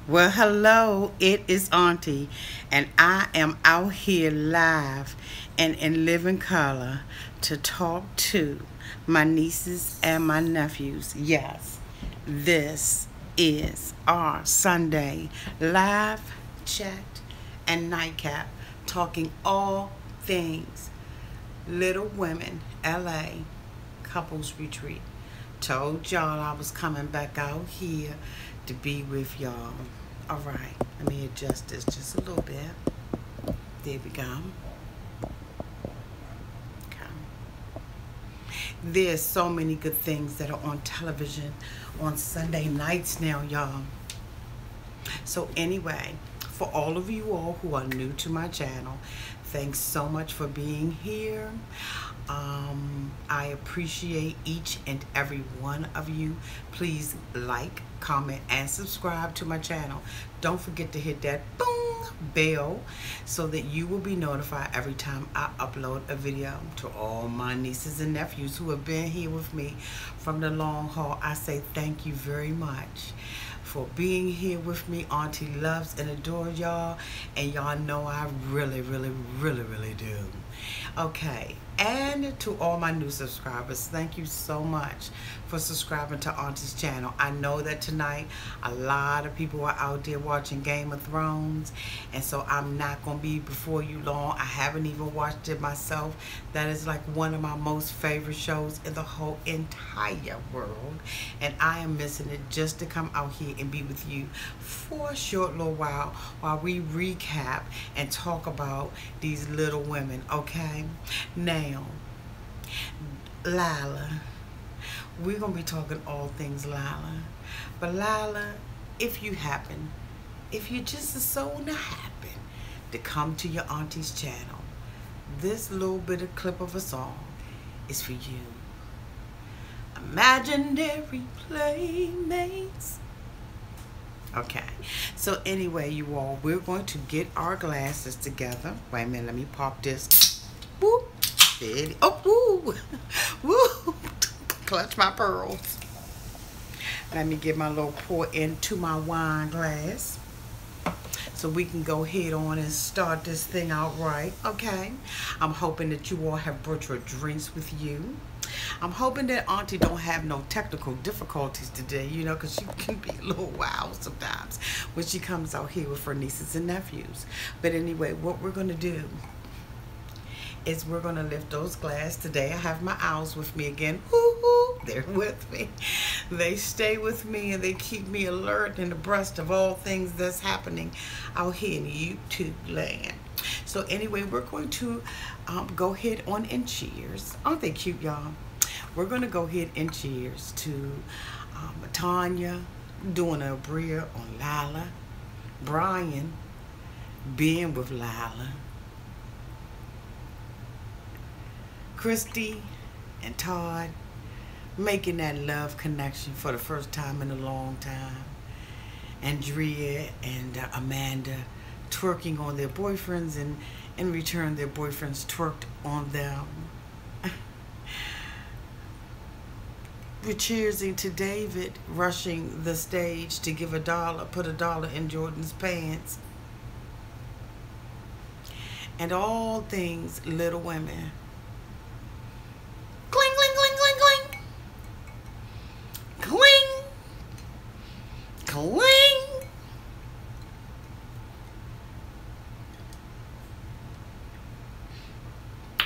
Well, hello, it is Auntie, and I am out here live and in living color to talk to my nieces and my nephews. Yes, this is our Sunday live chat and nightcap, talking all things Little Women LA couples retreat. Told y'all I was coming back out here to be with y'all. All right, let me adjust this just a little bit. There we go. Okay. There's so many good things that are on television on Sunday nights now, y'all. So anyway, for all of you all who are new to my channel, thanks so much for being here. I appreciate each and every one of you. Please like, comment, and subscribe to my channel. Don't forget to hit that boom bell so that you will be notified every time I upload a video. To all my nieces and nephews who have been here with me from the long haul, I say thank you very much for being here with me. Auntie loves and adores y'all, and y'all know I really do. Okay, and to all my new subscribers, thank you so much for subscribing to Auntie's channel. I know that tonight a lot of people are out there watching Game of Thrones, and so I'm not gonna be before you long. I haven't even watched it myself. That is like one of my most favorite shows in the whole entire world, and I am missing it just to come out here and be with you for a short little while we recap and talk about these Little Women. Okay, now Lila, we're gonna be talking all things Lila, but Lila, if you just so happen to come to your auntie's channel, this little bit of clip of a song is for you. Imaginary playmates. Okay, so anyway, you all, we're going to get our glasses together. Wait a minute, let me pop this. Woo! Oh, woo! Woo! Clutch my pearls. Let me get my little pour into my wine glass so we can go ahead on and start this thing out right. Okay, I'm hoping that you all have brought your drinks with you. I'm hoping that Auntie don't have no technical difficulties today, you know, because she can be a little wild sometimes when she comes out here with her nieces and nephews. But anyway, what we're going to do is we're going to lift those glasses today. I have my owls with me again. Woo-hoo, they're with me. They stay with me and they keep me alert and abreast of all things that's happening out here in YouTube land. So anyway, we're going to go ahead on and cheers. Aren't they cute, y'all? We're going to go ahead and cheers to Tanya doing a bria on Lila, Brian being with Lila, Christy and Todd making that love connection for the first time in a long time, Andrea and Amanda twerking on their boyfriends, and in return their boyfriends twerked on them. We're cheersing to David rushing the stage to give put a dollar in Jordan's pants. And all things Little Women. Cling, cling, cling, cling, cling. Cling, cling.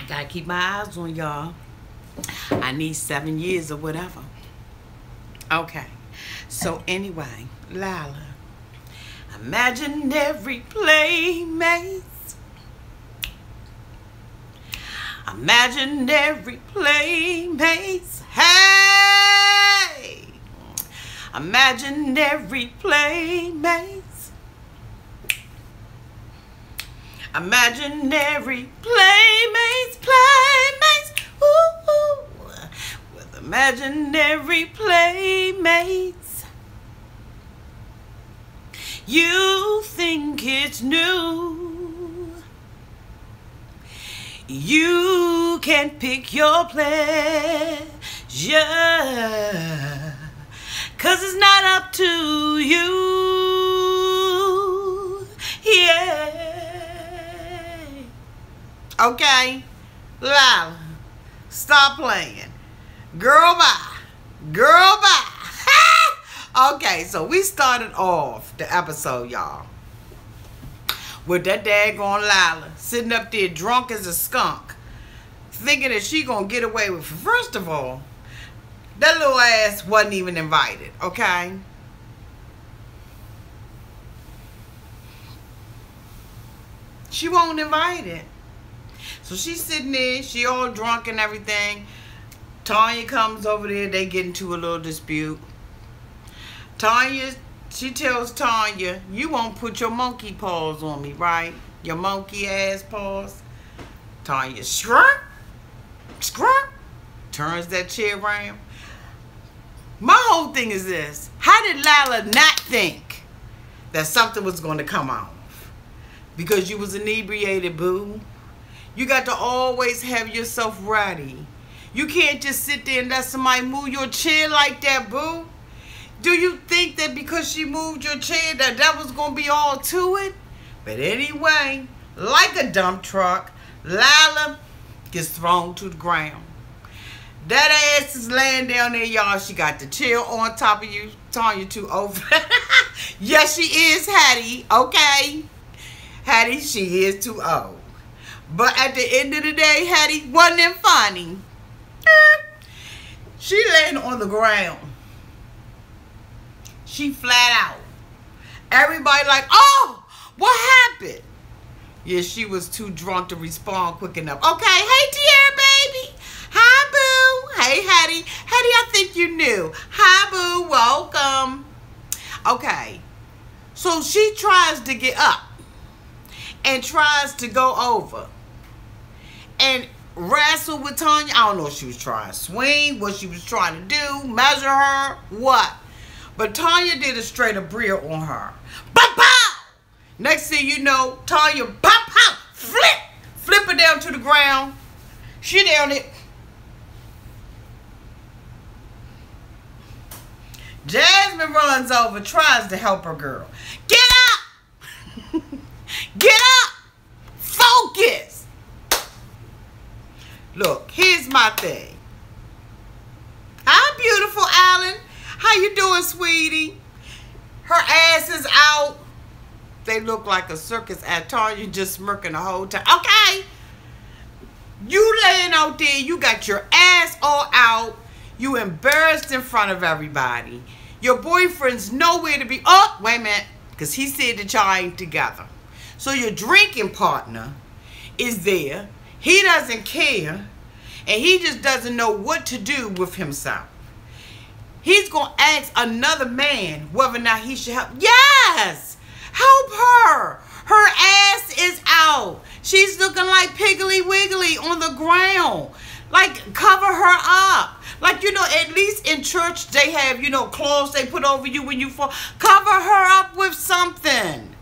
Gotta keep my eyes on y'all. I need 7 years or whatever. Okay, so anyway, Lila, imaginary playmates, imaginary playmates, hey, imaginary playmates, imaginary playmates, playmates, ooh, with imaginary playmates. You think it's new, you can pick your pleasure, 'cause it's not up to you. okay? Lila, stop playing. Girl, bye. Girl, bye. Okay, so we started off the episode, y'all, with that daggone Lila sitting up there drunk as a skunk, thinking that she gonna get away with it. First of all, that little ass wasn't even invited, okay? She wasn't invited. So she's sitting there, she all drunk and everything. Tanya comes over there, they get into a little dispute. Tanya, she tells Tanya, you won't put your monkey paws on me, right? Your monkey ass paws. Tanya, scrump, scrump, turns that chair around. My whole thing is this. How did Lila not think that something was going to come off? Because you was inebriated, boo. You got to always have yourself ready. You can't just sit there and let somebody move your chair like that, boo. Do you think that because she moved your chair that was going to be all to it? But anyway, like a dump truck, Lila gets thrown to the ground. That ass is laying down there, y'all. She got the chair on top of you, Tanya too over. Yes, she is, Hattie, okay? Hattie, she is too old. But at the end of the day, Hattie, wasn't it funny? She laying on the ground. She flat out. Everybody like, oh, what happened? Yeah, she was too drunk to respond quick enough. Okay, hey, Tierra, baby. Hi, boo. Hey, Hattie. Hattie, I think you knew. Hi, boo. Welcome. Okay. So she tries to get up and tries to go over and wrestle with Tanya. I don't know if she was trying to swing, what she was trying to do, measure her, what. But Tanya did a straight abreer on her. Pop, pop! Next thing you know, Tanya pop, pop, flip her down to the ground. She down it. Jasmine runs over, tries to help her girl. Get up! Get up! Focus! Look, here's my thing. Hi, beautiful Alan. How you doing, sweetie? Her ass is out. They look like a circus at Tanya, just smirking the whole time. Okay. You laying out there, you got your ass all out. You embarrassed in front of everybody. Your boyfriend's nowhere to be. Oh, wait a minute. Because he said that y'all ain't together. So your drinking partner is there. He doesn't care. And he just doesn't know what to do with himself. He's going to ask another man whether or not he should help. Yes! Help her! Her ass is out. She's looking like Piggly Wiggly on the ground. Like, cover her up. Like, you know, at least in church they have, you know, clothes they put over you when you fall. Cover her up with something.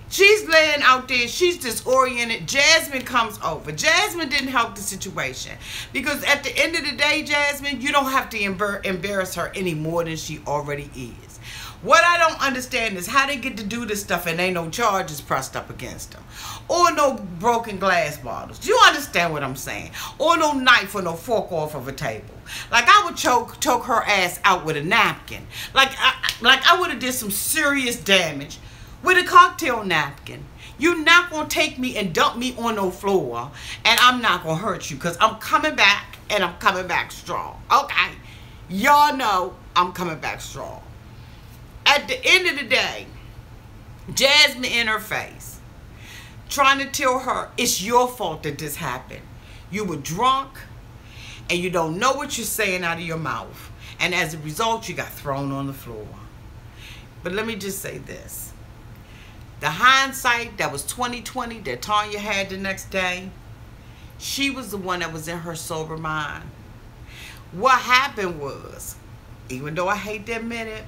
She's laying out there. She's disoriented. Jasmine comes over. Jasmine didn't help the situation. Because at the end of the day, Jasmine, you don't have to embarrass her any more than she already is. What I don't understand is how they get to do this stuff and ain't no charges pressed up against them. Or no broken glass bottles. Do you understand what I'm saying? Or no knife or no fork off of a table. Like I would choke her ass out with a napkin. Like I would have did some serious damage with a cocktail napkin. You're not going to take me and dump me on no floor and I'm not going to hurt you because I'm coming back and I'm coming back strong. Okay. Y'all know I'm coming back strong. At the end of the day, Jasmine in her face, trying to tell her it's your fault that this happened. You were drunk and you don't know what you're saying out of your mouth. And as a result, you got thrown on the floor. But let me just say this. The hindsight that was 20/20 that Tanya had the next day, she was the one that was in her sober mind. What happened was, even though I hate to admit it,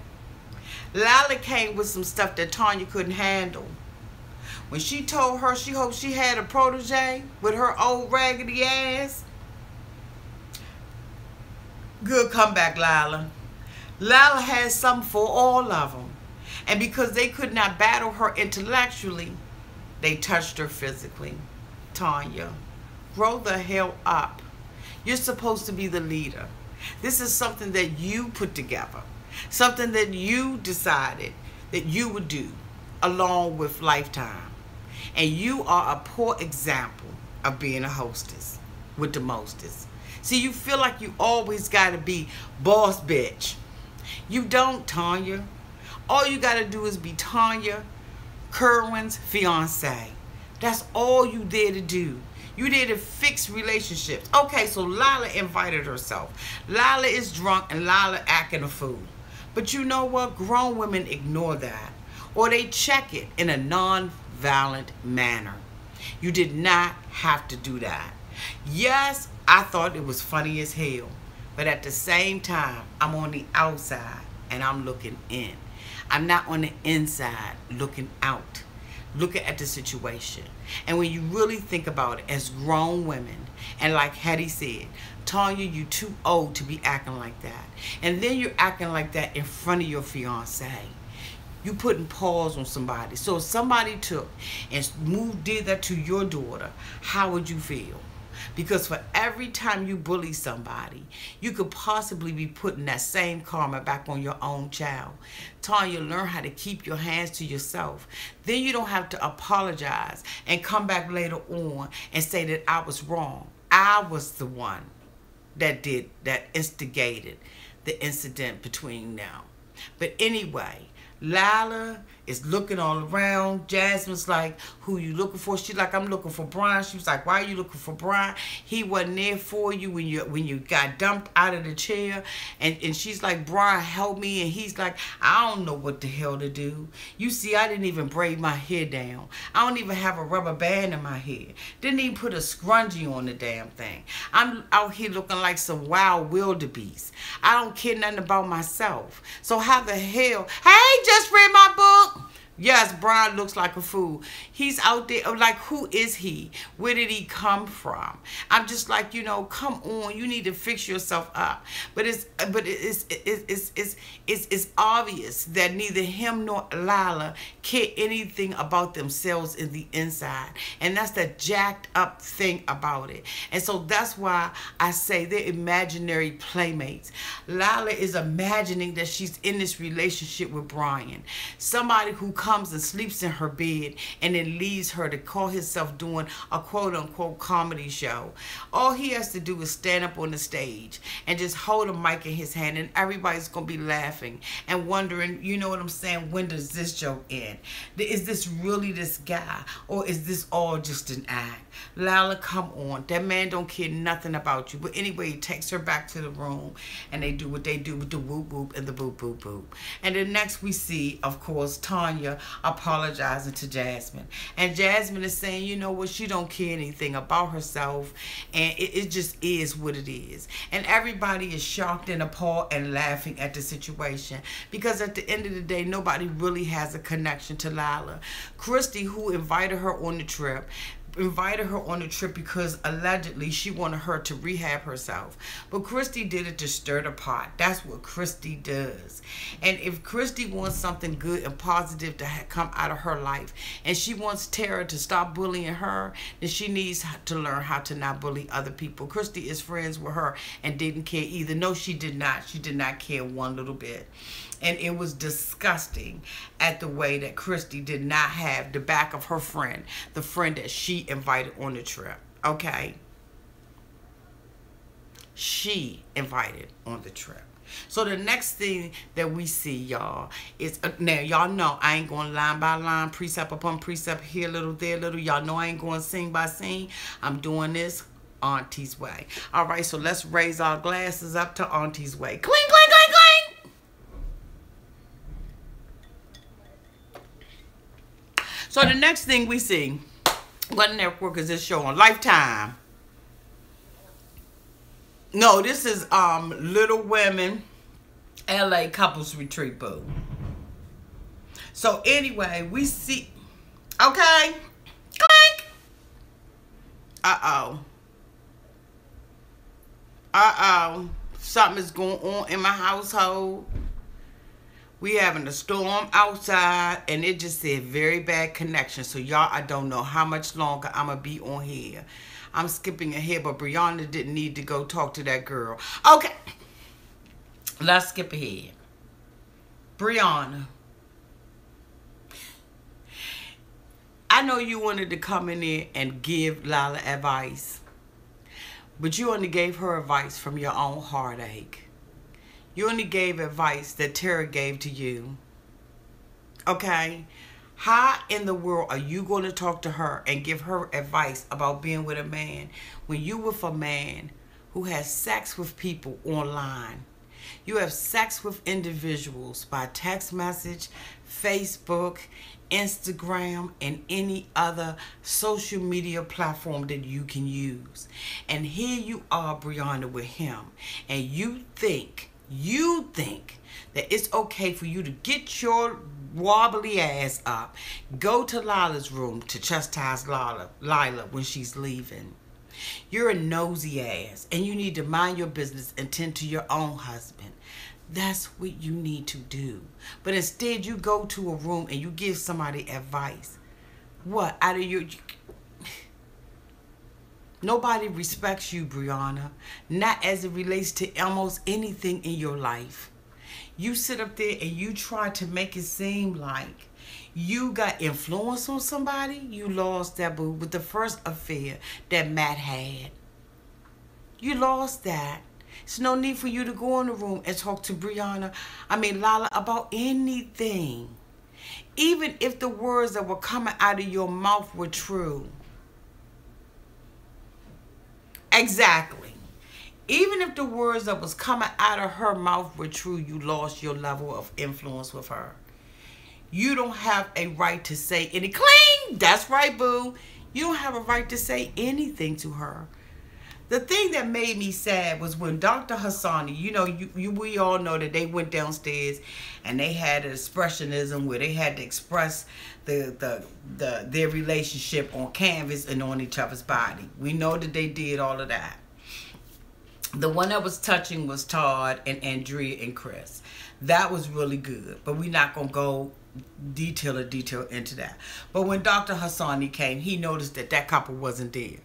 Lila came with some stuff that Tanya couldn't handle. When she told her she hoped she had a protege with her old raggedy ass, good comeback, Lila. Lila had something for all of them. And because they could not battle her intellectually, they touched her physically. Tanya, Grow the hell up. You're supposed to be the leader. This is something that you put together, something that you decided that you would do along with Lifetime. And you are a poor example of being a hostess with the mostest. See, you feel like you always got to be boss bitch. You don't, Tanya. All you got to do is be Tanya Kerwin's fiance. That's all you there to do. You there to fix relationships. Okay, so Lila invited herself. Lila is drunk and Lila acting a fool. But you know what? Grown women ignore that. Or they check it in a non-violent manner. You did not have to do that. Yes, I thought it was funny as hell. But at the same time, I'm on the outside and I'm looking in. I'm not on the inside looking out, looking at the situation. And when you really think about it as grown women, and like Hetty said, Tanya, you too old to be acting like that. And then you're acting like that in front of your fiance. You putting paws on somebody. So if somebody took and did that to your daughter, how would you feel? Because for every time you bully somebody, you could possibly be putting that same karma back on your own child. Tanya, learn how to keep your hands to yourself. Then you don't have to apologize and come back later on and say that I was wrong. I was the one that instigated the incident between them. But anyway, Lila is looking all around. Jasmine's like, who you looking for? She's like, I'm looking for Brian. She was like, why are you looking for Brian? He wasn't there for you when you got dumped out of the chair. And she's like, Brian, help me. And he's like, I don't know what the hell to do. You see, I didn't even braid my hair down. I don't even have a rubber band in my hair. Didn't even put a scrunchie on the damn thing. I'm out here looking like some wild wildebeest. I don't care nothing about myself. So how the hell? Hey, just read my book. Yes, Brian looks like a fool. He's out there, like, who is he? Where did he come from? I'm just like, you know, come on, you need to fix yourself up. But it's obvious that neither him nor Lila care anything about themselves in the inside. And that's the jacked up thing about it. And so that's why I say they're imaginary playmates. Lila is imagining that she's in this relationship with Brian. Somebody who comes and sleeps in her bed and then leaves her to call himself doing a quote-unquote comedy show. All he has to do is stand up on the stage and just hold a mic in his hand, and everybody's going to be laughing and wondering, you know what I'm saying, when does this joke end? Is this really this guy, or is this all just an act? Lila, come on. That man don't care nothing about you. But anyway, he takes her back to the room, and they do what they do with the whoop-whoop and the boop-boop-boop. And then next we see, of course, Tanya apologizing to Jasmine. And Jasmine is saying, you know what, she don't care anything about herself, and it just is what it is. And everybody is shocked and appalled and laughing at the situation, because at the end of the day, nobody really has a connection to Lila. Christy, who invited her on the trip, because allegedly she wanted her to rehab herself. But Christy did it to stir the pot. That's what Christy does. And if Christy wants something good and positive to come out of her life, and she wants Tara to stop bullying her, then she needs to learn how to not bully other people. Christy is friends with her and didn't care either. No, she did not. She did not care one little bit. And it was disgusting at the way that Christy did not have the back of her friend, the friend that she invited on the trip. Okay? She invited on the trip. So the next thing that we see, y'all, is, now y'all know I ain't going line by line, precept upon precept, here a little, there a little. Y'all know I ain't going scene by scene. I'm doing this Auntie's way. All right, so let's raise our glasses up to Auntie's way. Clink, clink, clink, clink. So the next thing we see, what network is this show on? Lifetime. No, this is Little Women, LA Couples Retreat, boo. So anyway, we see, okay, clink. Uh-oh. Uh-oh. Something is going on in my household. We having a storm outside, and it just said very bad connection. So y'all, I don't know how much longer I'm going to be on here. I'm skipping ahead, but Brianna didn't need to go talk to that girl. Okay, let's skip ahead. Brianna, I know you wanted to come in there and give Lila advice, but you only gave her advice from your own heartache. You only gave advice that Tara gave to you. Okay? How in the world are you going to talk to her and give her advice about being with a man when you with a man who has sex with people online? You have sex with individuals by text message, Facebook, Instagram, and any other social media platform that you can use. And here you are, Brianna, with him. And you think that it's okay for you to get your wobbly ass up, go to Lila's room to chastise Lila when she's leaving. You're a nosy ass, and you need to mind your business and tend to your own husband. That's what you need to do. But instead, you go to a room and you give somebody advice. What? Out of your... Nobody respects you, Brianna. Not as it relates to almost anything in your life. You sit up there and you try to make it seem like you got influence on somebody. You lost that, boo, with the first affair that Matt had. You lost that. There's no need for you to go in the room and talk to Lila, about anything. Even if the words that were coming out of your mouth were true. Exactly. Even if the words that was coming out of her mouth were true, you lost your level of influence with her. You don't have a right to say any cling. That's right, boo. You don't have a right to say anything to her. The thing that made me sad was when Dr. Hassani, we all know that they went downstairs and they had an expressionism where they had to express their relationship on canvas and on each other's body. We know that they did all of that. The one that was touching was Todd and Andrea and Chris. That was really good, but we're not going to go detail into that. But when Dr. Hassani came, he noticed that that couple wasn't there.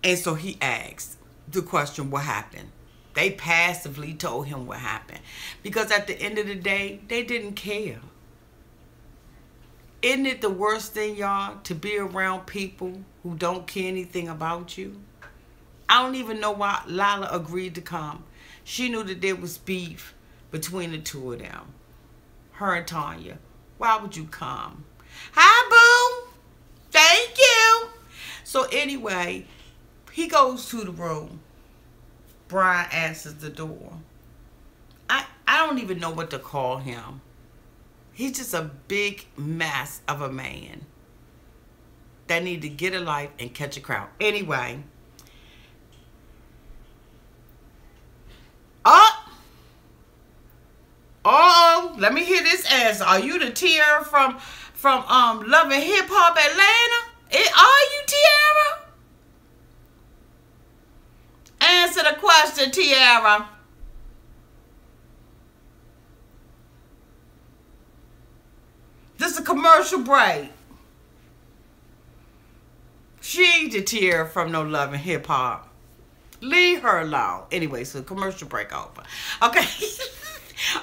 And so he asked the question, what happened? They passively told him what happened. Because at the end of the day, they didn't care. Isn't it the worst thing, y'all, to be around people who don't care anything about you? I don't even know why Lila agreed to come. She knew that there was beef between the two of them. Her and Tanya. Why would you come? Hi, boo. Thank you. So anyway, he goes to the room. Brian answers the door. I don't even know what to call him. He's just a big mess of a man that need to get a life and catch a crowd. Anyway. Oh, let me hear this answer. Are you the Tiara from Love and Hip Hop Atlanta? Are you Tiara? Answer the question, Tiara. This is a commercial break. She ain't the Tiara from no Love and Hip Hop. Leave her alone. Anyway, so commercial break over. Okay.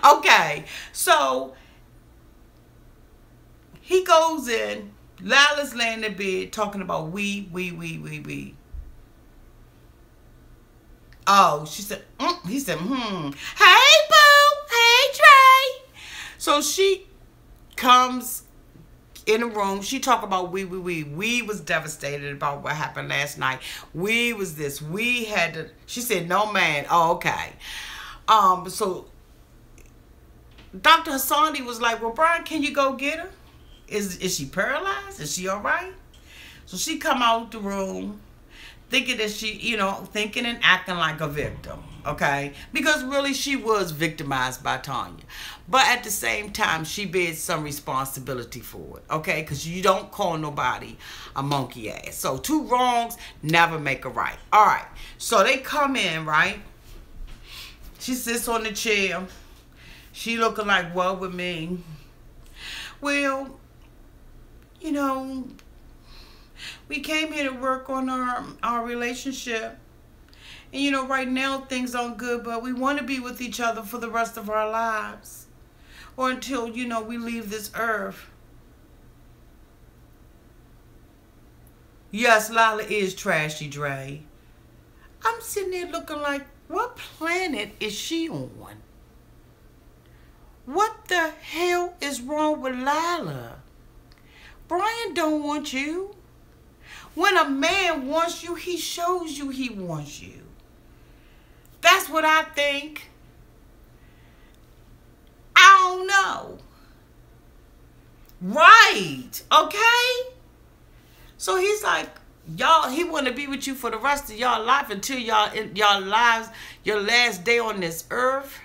Okay. So he goes in. Lila's laying in bed talking about we. Oh, she said, he said, Hey, boo. Hey, Trey. So she comes in the room. She talk about we. We was devastated about what happened last night. We was this. We had to. She said, no, man. Oh, okay. So Dr. Hassani was like, well, Brian, can you go get her? Is she paralyzed? Is she all right? So she come out the room thinking that she, thinking and acting like a victim, okay? Because really she was victimized by Tanya. But at the same time, she bears some responsibility for it, okay? Because you don't call nobody a monkey ass. So two wrongs never make a right. All right. So they come in, right? She sits on the chair. She looking like, what with we We came here to work on our relationship. And you know, right now things aren't good, but we want to be with each other for the rest of our lives. Or until, you know, we leave this earth. Yes, Lila is trashy, Dre. I'm sitting there looking like, what planet is she on? What the hell is wrong with Lila? Brian don't want you. When a man wants you, he shows you he wants you. That's what I think. I don't know. Right. Okay? So he's like, y'all, he want to be with you for the rest of y'all life until y'all lives, your last day on this earth.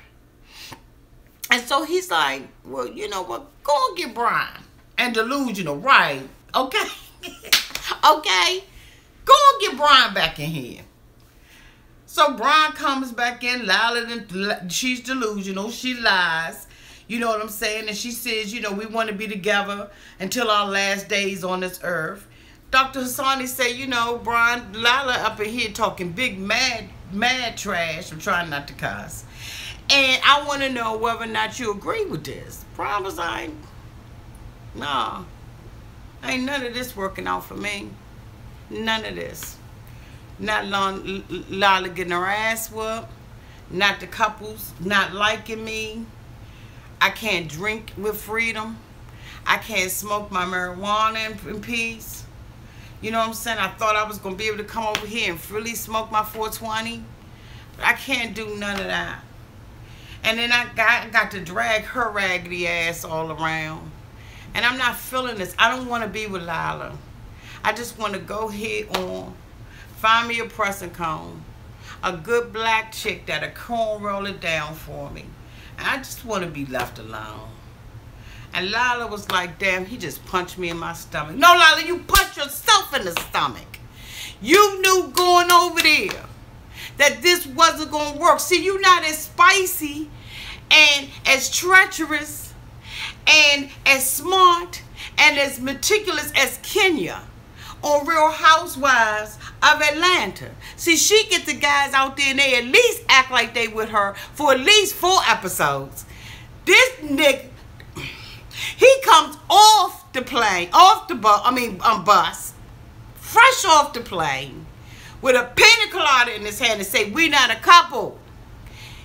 And so he's like, well, you know what? Go and get Brian. And delusional, right? Okay. Okay. Go and get Brian back in here. So Brian comes back in, Lila, she's delusional, she lies. You know what I'm saying? And she says, you know, we want to be together until our last days on this earth. Dr. Hassani say, you know, Brian, Lila up in here talking big mad trash. I'm trying not to cuss. And I want to know whether or not you agree with this. Brian was like, nah, ain't none of this working out for me. None of this. Not Lila getting her ass whooped. Not the couples not liking me. I can't drink with freedom. I can't smoke my marijuana in peace. You know what I'm saying? I thought I was going to be able to come over here and freely smoke my 420. But I can't do none of that. And then I got to drag her raggedy ass all around. And I'm not feeling this. I don't want to be with Lila. I just want to go head on, find me a pressing comb, a good black chick that'll comb roll it down for me. And I just want to be left alone. And Lila was like, damn, he just punched me in my stomach. No, Lila, you punched yourself in the stomach. You knew going over there that this wasn't going to work. See, you're not as spicy and as treacherous and as smart and as meticulous as Kenya on Real Housewives of Atlanta. See, she get the guys out there and they at least act like they with her for at least 4 episodes. This nigga, he comes off the plane, off the bus, fresh off the plane, with a pina colada in his hand and say, we not a couple.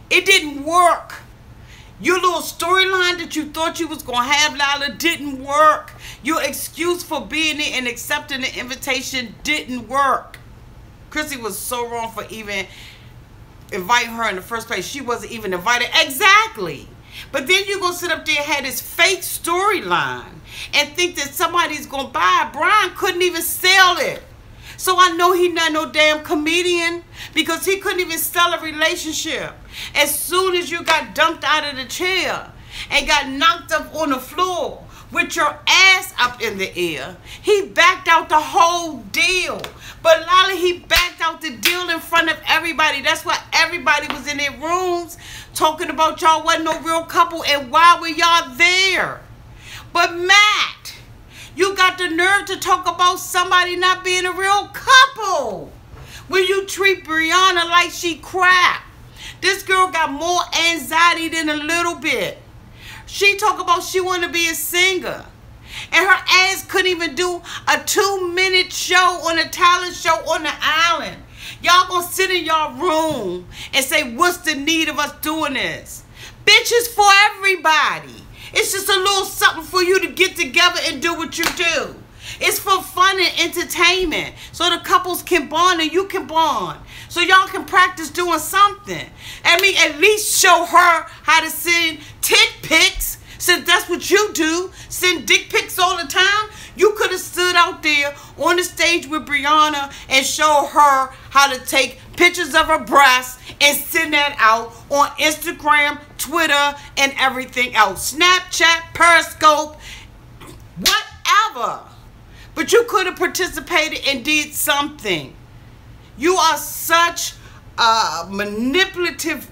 It didn't work. Your little storyline that you thought you was going to have, Lila, didn't work. Your excuse for being there and accepting the invitation didn't work. Chrissy was so wrong for even inviting her in the first place. She wasn't even invited. Exactly. But then you're going to sit up there and have this fake storyline and think that somebody's going to buy it. Brian couldn't even sell it. So I know he not no damn comedian because he couldn't even sell a relationship. As soon as you got dumped out of the chair and got knocked up on the floor with your ass up in the air, he backed out the whole deal. But Lila, he backed out the deal in front of everybody. That's why everybody was in their rooms talking about y'all wasn't no real couple and why were y'all there? But Matt, you got the nerve to talk about somebody not being a real couple when you treat Brianna like she crap. This girl got more anxiety than a little bit. She talk about she want to be a singer. And her ass couldn't even do a 2-minute show on a talent show on the island. Y'all gonna sit in y'all room and say, what's the need of us doing this? Bitch, it's for everybody. It's just a little something for you to get together and do what you do. It's for fun and entertainment. So the couples can bond and you can bond. So y'all can practice doing something. I mean, at least show her how to send tit pics. Since that's what you do, send dick pics all the time. You could have stood out there on the stage with Brianna and show her how to take pictures of her breasts and send that out on Instagram, Twitter, and everything else. Snapchat, Periscope, whatever. But you could have participated and did something. You are such a manipulative.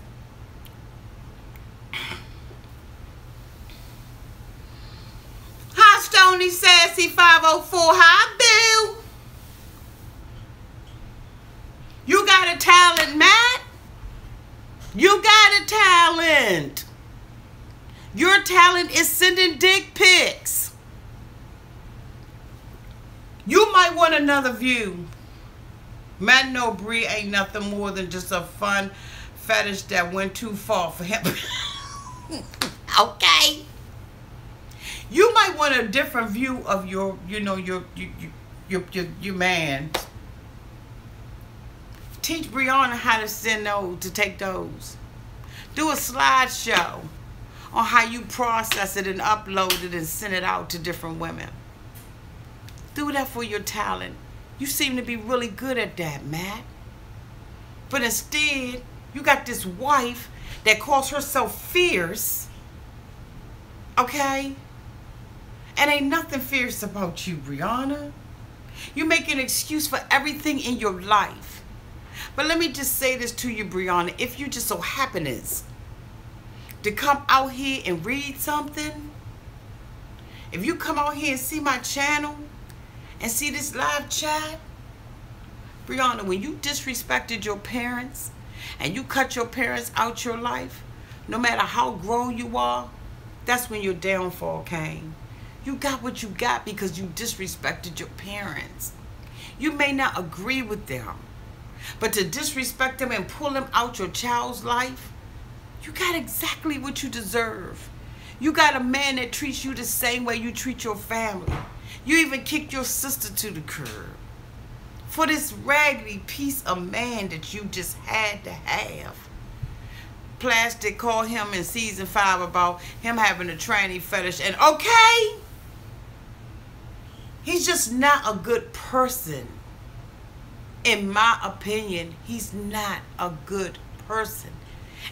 Hi, Stony Sassy 504. Hi, Boo. You got a talent. Your talent is sending dick pics. You might want another view. Man, no, Bree ain't nothing more than just a fun fetish that went too far for him. Okay. You might want a different view of your, you know, your man. Teach Brianna how to send those, to take those. Do a slideshow on how you process it and upload it and send it out to different women. Do that for your talent. You seem to be really good at that, Matt. But instead, you got this wife that calls herself fierce. Okay? And ain't nothing fierce about you, Brianna. You make an excuse for everything in your life. But let me just say this to you, Brianna. If you just so happen to come out here and read something, if you come out here and see my channel and see this live chat, Brianna, when you disrespected your parents and you cut your parents out your life, no matter how grown you are, that's when your downfall came. You got what you got because you disrespected your parents. You may not agree with them, but to disrespect them and pull them out your child's life, you got exactly what you deserve. You got a man that treats you the same way you treat your family. You even kicked your sister to the curb for this raggedy piece of man that you just had to have. Plastic called him in season 5 about him having a tranny fetish, and okay, he's just not a good person. In my opinion, he's not a good person.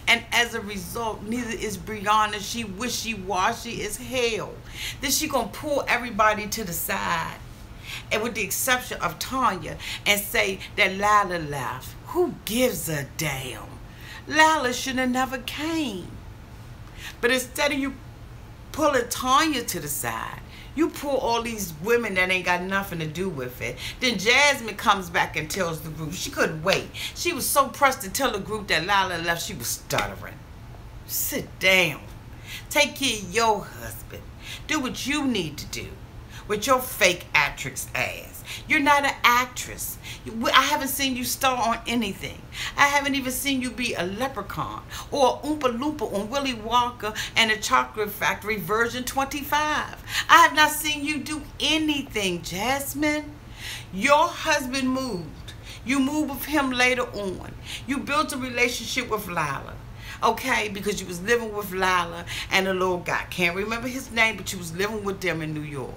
And as a result, neither is Brianna. She wishy-washy as hell. Then she gonna pull everybody to the side, and with the exception of Tanya, and say that Lila left. Who gives a damn? Lila should have never came. But instead of you pulling Tanya to the side, you pull all these women that ain't got nothing to do with it. Then Jasmine comes back and tells the group. She couldn't wait. She was so pressed to tell the group that Lila left, she was stuttering. Sit down. Take care of your husband. Do what you need to do with your fake actress ass. You're not an actress. I haven't seen you star on anything. I haven't even seen you be a leprechaun or a Oompa Loompa on Willy Wonka and the Chocolate Factory version 25. I have not seen you do anything, Jasmine. Your husband moved. You moved with him later on. You built a relationship with Lila. Okay, because you was living with Lila and a little guy. Can't remember his name, but you was living with them in New York.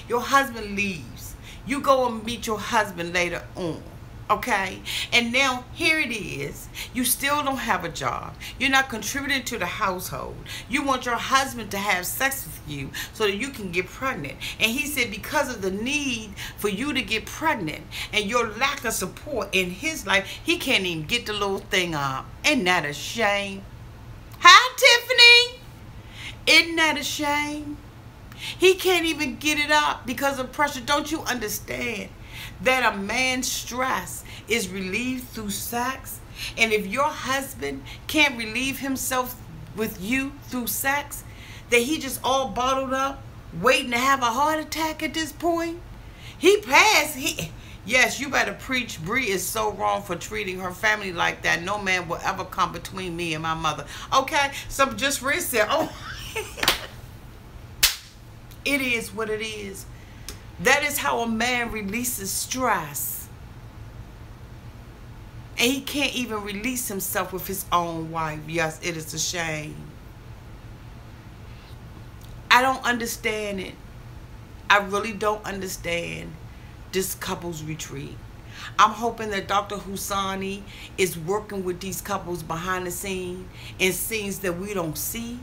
Your husband leaves. You go and meet your husband later on. Okay, and now here it is. You still don't have a job. You're not contributing to the household. You want your husband to have sex with you so that you can get pregnant. And he said because of the need for you to get pregnant and your lack of support in his life, he can't even get the little thing up. Ain't that a shame? Hi, Tiffany. Isn't that a shame? He can't even get it up because of pressure. Don't you understand that a man's stress is relieved through sex? And if your husband can't relieve himself with you through sex, that he just all bottled up, waiting to have a heart attack at this point? He passed. Yes, you better preach. Bree is so wrong for treating her family like that. No man will ever come between me and my mother. Okay, so just Riz said, oh, it is what it is. That is how a man releases stress. And he can't even release himself with his own wife. Yes, it is a shame. I don't understand it. I really don't understand this couples retreat. I'm hoping that Dr. Husani is working with these couples behind the scene in scenes that we don't see.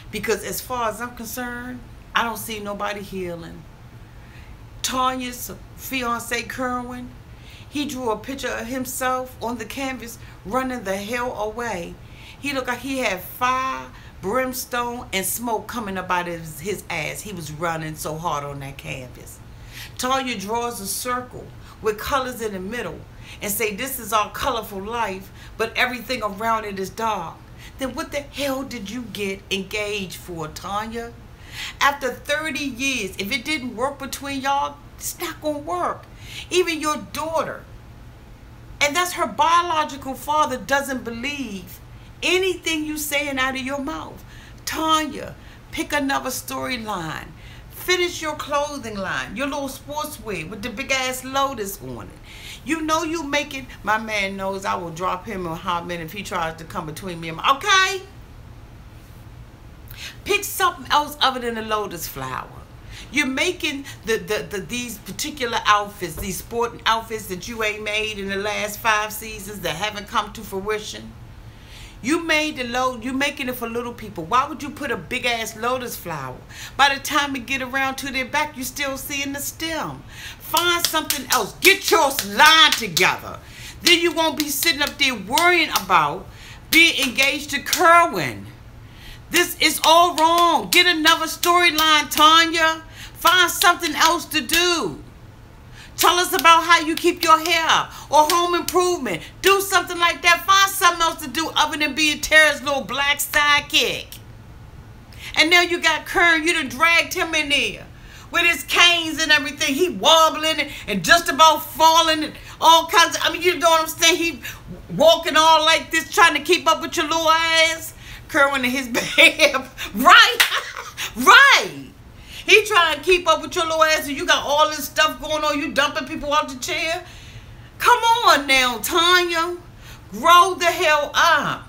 Because as far as I'm concerned, I don't see nobody healing. Tanya's fiance, Kerwin, he drew a picture of himself on the canvas running the hell away. He looked like he had fire, brimstone, and smoke coming up out of his ass. He was running so hard on that canvas. Tanya draws a circle with colors in the middle and say this is our colorful life, but everything around it is dark. Then what the hell did you get engaged for, Tanya? After 30 years, if it didn't work between y'all, it's not going to work. Even your daughter, and that's her biological father, doesn't believe anything you saying out of your mouth. Tanya, pick another storyline. Finish your clothing line, your little sportswear with the big ass lotus on it. You know you make it. My man knows I will drop him a hot minute if he tries to come between me and my, okay? Pick something else other than the lotus flower. You're making these particular outfits, these sporting outfits that you ain't made in the last 5 seasons that haven't come to fruition. You made you making it for little people. Why would you put a big ass lotus flower? By the time you get around to their back, you still seeing the stem. Find something else. Get your line together. Then you won't be sitting up there worrying about being engaged to Kerwin. This is all wrong. Get another storyline, Tanya. Find something else to do. Tell us about how you keep your hair up or home improvement. Do something like that. Find something else to do other than being Tara's little black sidekick. And now you got Kern. You done dragged him in there with his canes and everything. He wobbling and just about falling and all kinds of, I mean, you know what I'm saying? He walking all like this trying to keep up with your little ass. Kerwin and his babe. Right. Right. He trying to keep up with your little ass and you got all this stuff going on. You dumping people out the chair. Come on now, Tanya. Grow the hell up.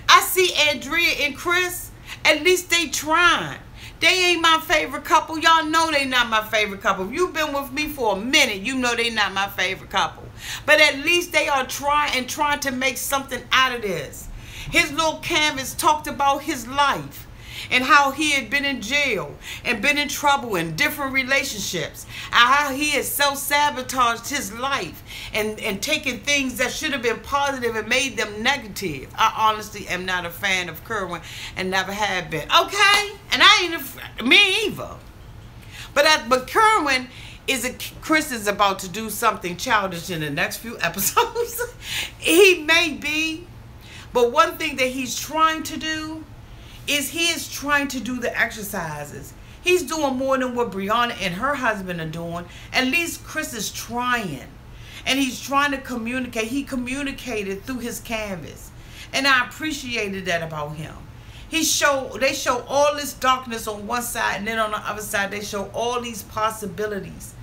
I see Andrea and Chris. At least they trying. They ain't my favorite couple. Y'all know they not my favorite couple. If you've been with me for a minute, you know they not my favorite couple. But at least they are trying to make something out of this. His little canvas talked about his life and how he had been in jail and been in trouble in different relationships, and how he had self-sabotaged his life and taken things that should have been positive and made them negative. I honestly am not a fan of Kerwin and never have been. Okay? And I ain't me either. But Kerwin Chris is about to do something childish in the next few episodes. He may be. But one thing that he's trying to do is he is trying to do the exercises. He's doing more than what Brianna and her husband are doing. At least Chris is trying. And he's trying to communicate. He communicated through his canvas. And I appreciated that about him. They show all this darkness on one side, and then on the other side they show all these possibilities.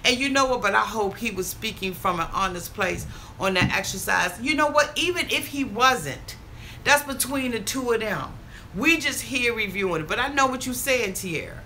And you know what? But I hope he was speaking from an honest place on that exercise. You know what? Even if he wasn't, that's between the two of them. We just here reviewing it. But I know what you're saying, Tierra.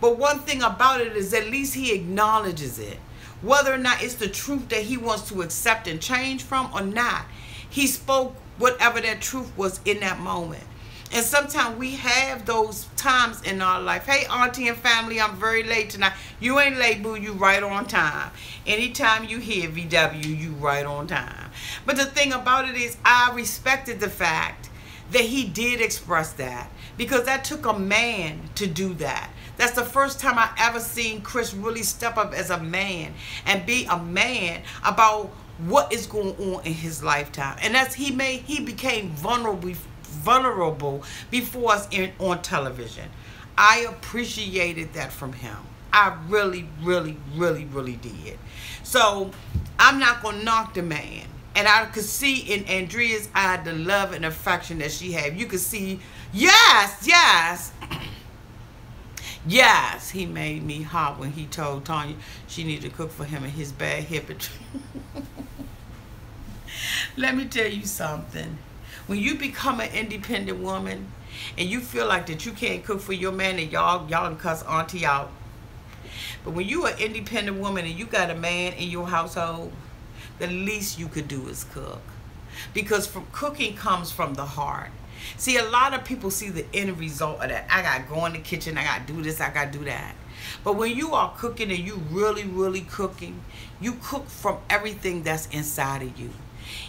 But one thing about it is at least he acknowledges it. Whether or not it's the truth that he wants to accept and change from or not, he spoke whatever that truth was in that moment. And sometimes we have those times in our life. Hey, auntie and family, I'm very late tonight. You ain't late, boo. You right on time. Anytime you hear VW, you right on time. But the thing about it is I respected the fact that he did express that, because that took a man to do that. That's the first time I ever seen Chris really step up as a man and be a man about what is going on in his lifetime. And that's he became vulnerable before us on television. I appreciated that from him. I really, really, really, really did. So I'm not gonna knock the man. And I could see in Andrea's eye the love and affection that she had. You could see, yes, yes. Yes, he made me hot when he told Tanya she needed to cook for him and his bad hip. Let me tell you something. When you become an independent woman and you feel like that you can't cook for your man and y'all can cuss auntie out. But when you are an independent woman and you got a man in your household, the least you could do is cook. Because from cooking comes from the heart. See, a lot of people see the end result of that. I got to go in the kitchen, I got to do this, I got to do that. But when you are cooking and you really, really cooking, you cook from everything that's inside of you.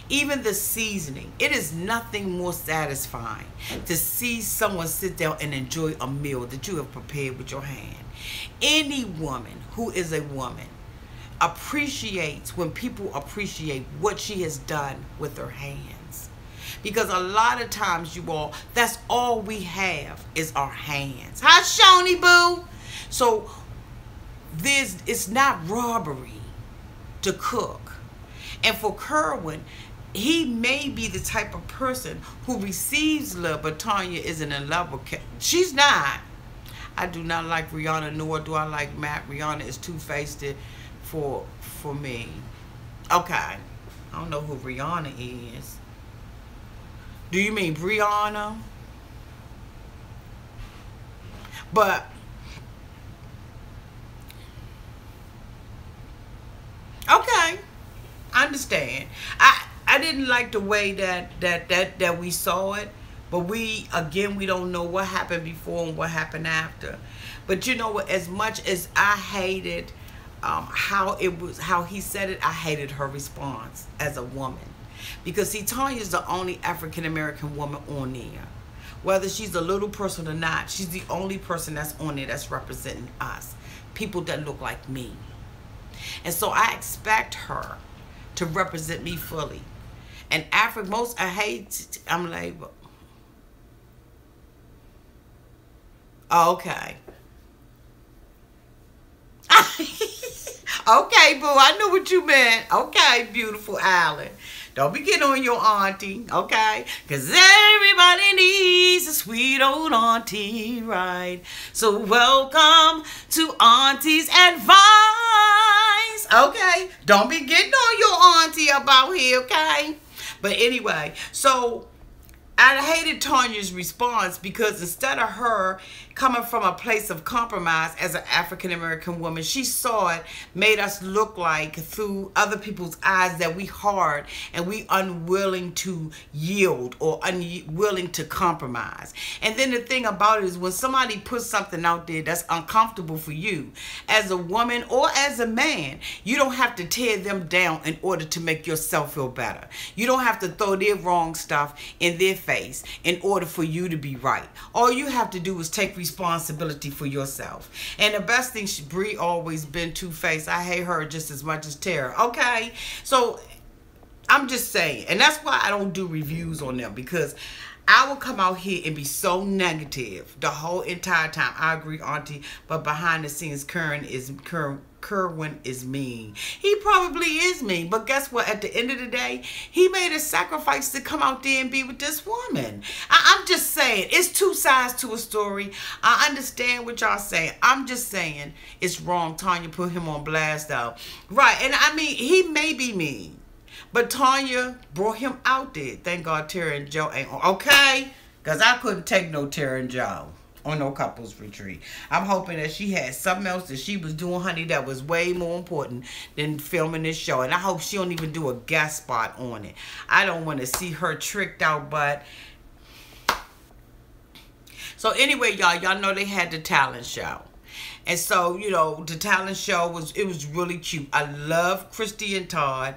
Even the seasoning. It is nothing more satisfying to see someone sit down and enjoy a meal that you have prepared with your hand. Any woman who is a woman appreciates when people appreciate what she has done with her hands. Because a lot of times, you all, that's all we have is our hands. Hi, Shoni Boo. So it's not robbery to cook. And for Kerwin, he may be the type of person who receives love, but Tanya isn't in love with him. She's not. I do not like Rihanna, nor do I like Matt. Rihanna is two-faced for me. Okay. I don't know who Rihanna is. Do you mean Brianna? But okay, I understand. I didn't like the way that we saw it, but we don't know what happened before and what happened after. But you know what? As much as I hated how he said it, I hated her response as a woman, because see, Tanya's the only African American woman on there. Whether she's a little person or not, she's the only person that's on there that's representing us, people that look like me. And so I expect her to represent me fully. And I'm like, okay. Okay, boo, I knew what you meant. Okay, beautiful Alan. Don't be getting on your auntie, okay? Because everybody needs a sweet old auntie, right? So welcome to Auntie's Advice, okay? Don't be getting on your auntie about here, okay? But anyway, so I hated Tanya's response, because instead of her coming from a place of compromise as an African-American woman, she saw it, made us look like through other people's eyes that we hard and we unwilling to yield or unwilling to compromise. And then the thing about it is, when somebody puts something out there that's uncomfortable for you as a woman or as a man, you don't have to tear them down in order to make yourself feel better. You don't have to throw their wrong stuff in their face in order for you to be right. All you have to do is take responsibility for yourself. And the best thing, Bree always been two-faced. I hate her just as much as Tara, okay? So I'm just saying, and that's why I don't do reviews on them, because I will come out here and be so negative the whole entire time. I agree, Auntie, but behind the scenes, Kerwin is mean. He probably is mean, but guess what? At the end of the day, he made a sacrifice to come out there and be with this woman. I'm just saying, it's two sides to a story. I understand what y'all saying. I'm just saying it's wrong. Tanya put him on blast, though. Right, and I mean, he may be mean, but Tanya brought him out there. Thank God Tara and Joe ain't on. Okay? Because I couldn't take no Tara and Joe on no couples retreat. I'm hoping that she had something else that she was doing, honey, that was way more important than filming this show. And I hope she don't even do a guest spot on it. I don't want to see her tricked out, but... So anyway, y'all know they had the talent show. And so, you know, the talent show was really cute. I love Christy and Todd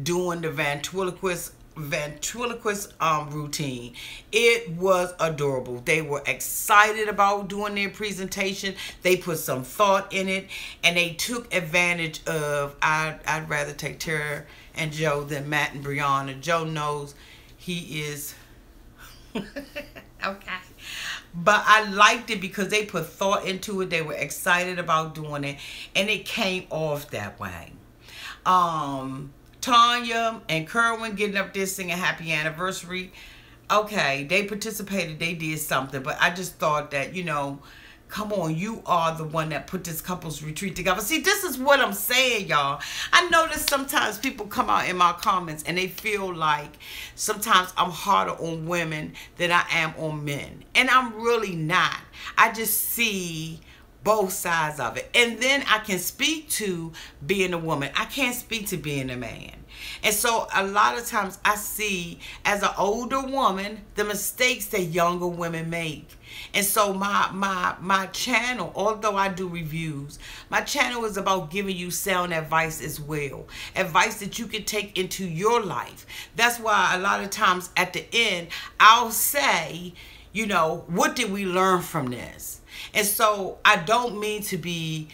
doing the ventriloquist routine. It was adorable. They were excited about doing their presentation. They put some thought in it, and they took advantage of, I'd rather take Tara and Joe than Matt and Brianna. Joe knows he is okay. But I liked it because they put thought into it. They were excited about doing it, and it came off that way. Tanya and Kerwin getting up there singing happy anniversary. Okay, they participated, they did something, but I just thought that, you know, come on, you are the one that put this couples retreat together. See, this is what I'm saying, y'all. I notice sometimes people come out in my comments and they feel like sometimes I'm harder on women than I am on men. And I'm really not. I just see both sides of it. And then I can speak to being a woman. I can't speak to being a man. And so a lot of times I see, as an older woman, the mistakes that younger women make. And so my channel, although I do reviews, my channel is about giving you sound advice as well. Advice that you can take into your life. That's why a lot of times at the end, I'll say, you know, what did we learn from this? And so I don't mean to be,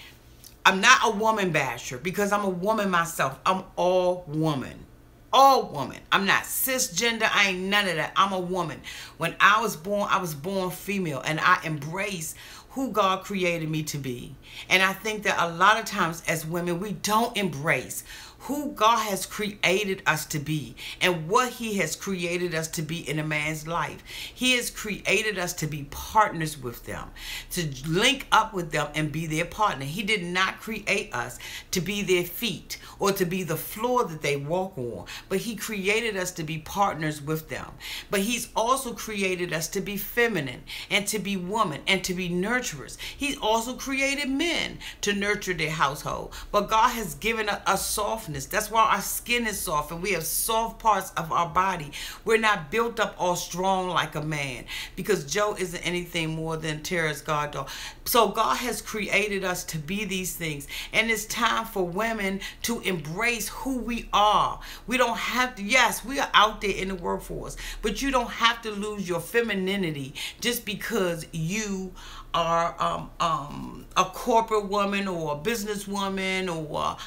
I'm not a woman basher because I'm a woman myself. I'm all woman. All woman. I'm not cisgender. I ain't none of that. I'm a woman. When I was born female, and I embrace who God created me to be. And I think that a lot of times as women, we don't embrace who God has created us to be and what he has created us to be in a man's life. He has created us to be partners with them, to link up with them and be their partner. He did not create us to be their feet or to be the floor that they walk on, but he created us to be partners with them. But he's also created us to be feminine and to be woman and to be nurturers. He's also created men to nurture their household. But God has given us a softness. That's why our skin is soft and we have soft parts of our body. We're not built up all strong like a man, because Joe isn't anything more than Tara's God doll. So God has created us to be these things, and it's time for women to embrace who we are. We don't have to, yes, we are out there in the workforce, but you don't have to lose your femininity just because you are a corporate woman or a businesswoman or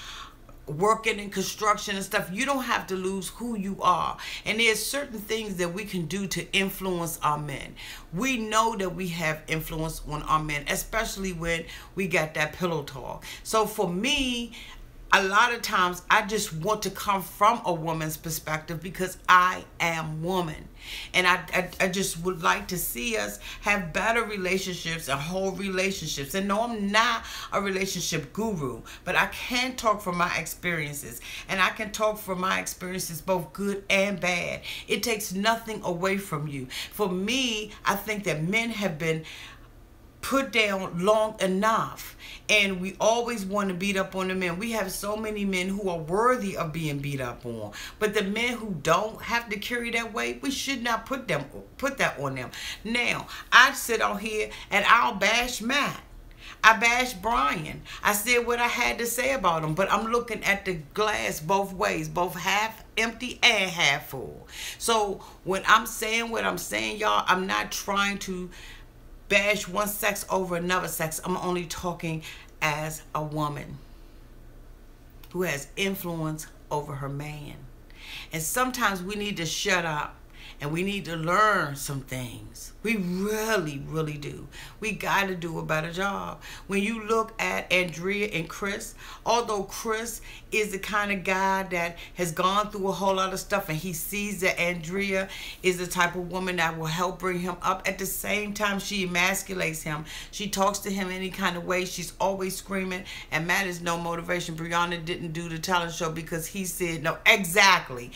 working in construction and stuff. You don't have to lose who you are. And there's certain things that we can do to influence our men. We know that we have influence on our men, especially when we got that pillow talk. So for me, a lot of times I just want to come from a woman's perspective because I am woman. And I just would like to see us have better relationships and whole relationships. And no, I'm not a relationship guru, but I can talk from my experiences. And I can talk from my experiences, both good and bad. It takes nothing away from you. For me, I think that men have been put down long enough, and we always want to beat up on the men. We have so many men who are worthy of being beat up on, but the men who don't have to carry that weight, we should not put that on them. Now I sit out here and I'll bash Matt, I bashed Brian, I said what I had to say about him, but I'm looking at the glass both ways, both half empty and half full. So when I'm saying what I'm saying, y'all, I'm not trying to bash one sex over another sex. I'm only talking as a woman who has influence over her man. And sometimes we need to shut up and we need to learn some things. We really, really do. We got to do a better job. When you look at Andrea and Chris, although Chris is the kind of guy that has gone through a whole lot of stuff and he sees that Andrea is the type of woman that will help bring him up, at the same time she emasculates him. She talks to him any kind of way. She's always screaming, and Matt is no motivation. Brianna didn't do the talent show because he said no. Exactly.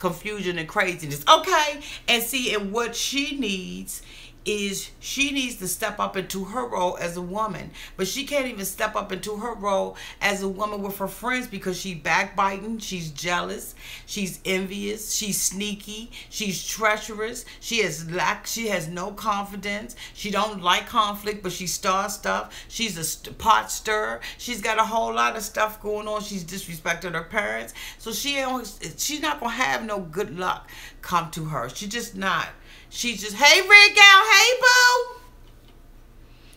Confusion and craziness. Okay. And see, and what she needs is she needs to step up into her role as a woman, but she can't even step up into her role as a woman with her friends because she's backbiting, she's jealous, she's envious, she's sneaky, she's treacherous, she has no confidence, she don't like conflict, but she starts stuff, she's a pot stirrer, she's got a whole lot of stuff going on, she's disrespected her parents, so she's not gonna have no good luck come to her. She's just not. She's just, hey, Rick out, hey, boo.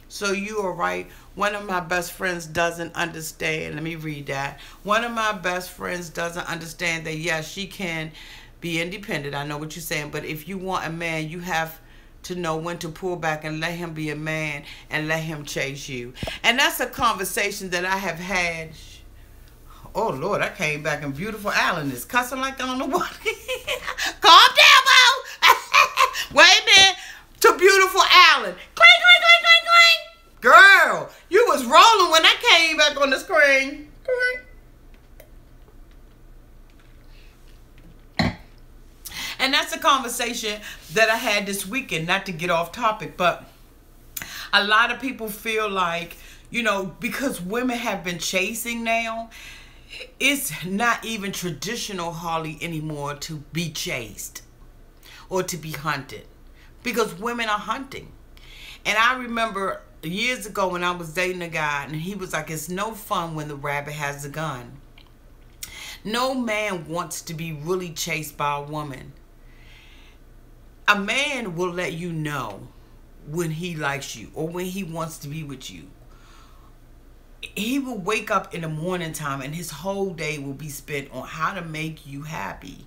So you are right. One of my best friends doesn't understand. Let me read that. One of my best friends doesn't understand that, yes, she can be independent. I know what you're saying. But if you want a man, you have to know when to pull back and let him be a man and let him chase you. And that's a conversation that I have had. Oh, Lord, I came back and beautiful Alan is cussing like I don't know what. Calm down, boo. Wait a minute. To beautiful Alan. Clang, clang, clang, clang, clang. Girl, you was rolling when I came back on the screen. And that's a conversation that I had this weekend, not to get off topic, but a lot of people feel like, you know, because women have been chasing now, it's not even traditional, Holly, anymore to be chased or to be hunted. because women are hunting. And I remember years ago when I was dating a guy, and he was like, it's no fun when the rabbit has a gun. No man wants to be really chased by a woman. A man will let you know when he likes you or when he wants to be with you. He will wake up in the morning time and his whole day will be spent on how to make you happy.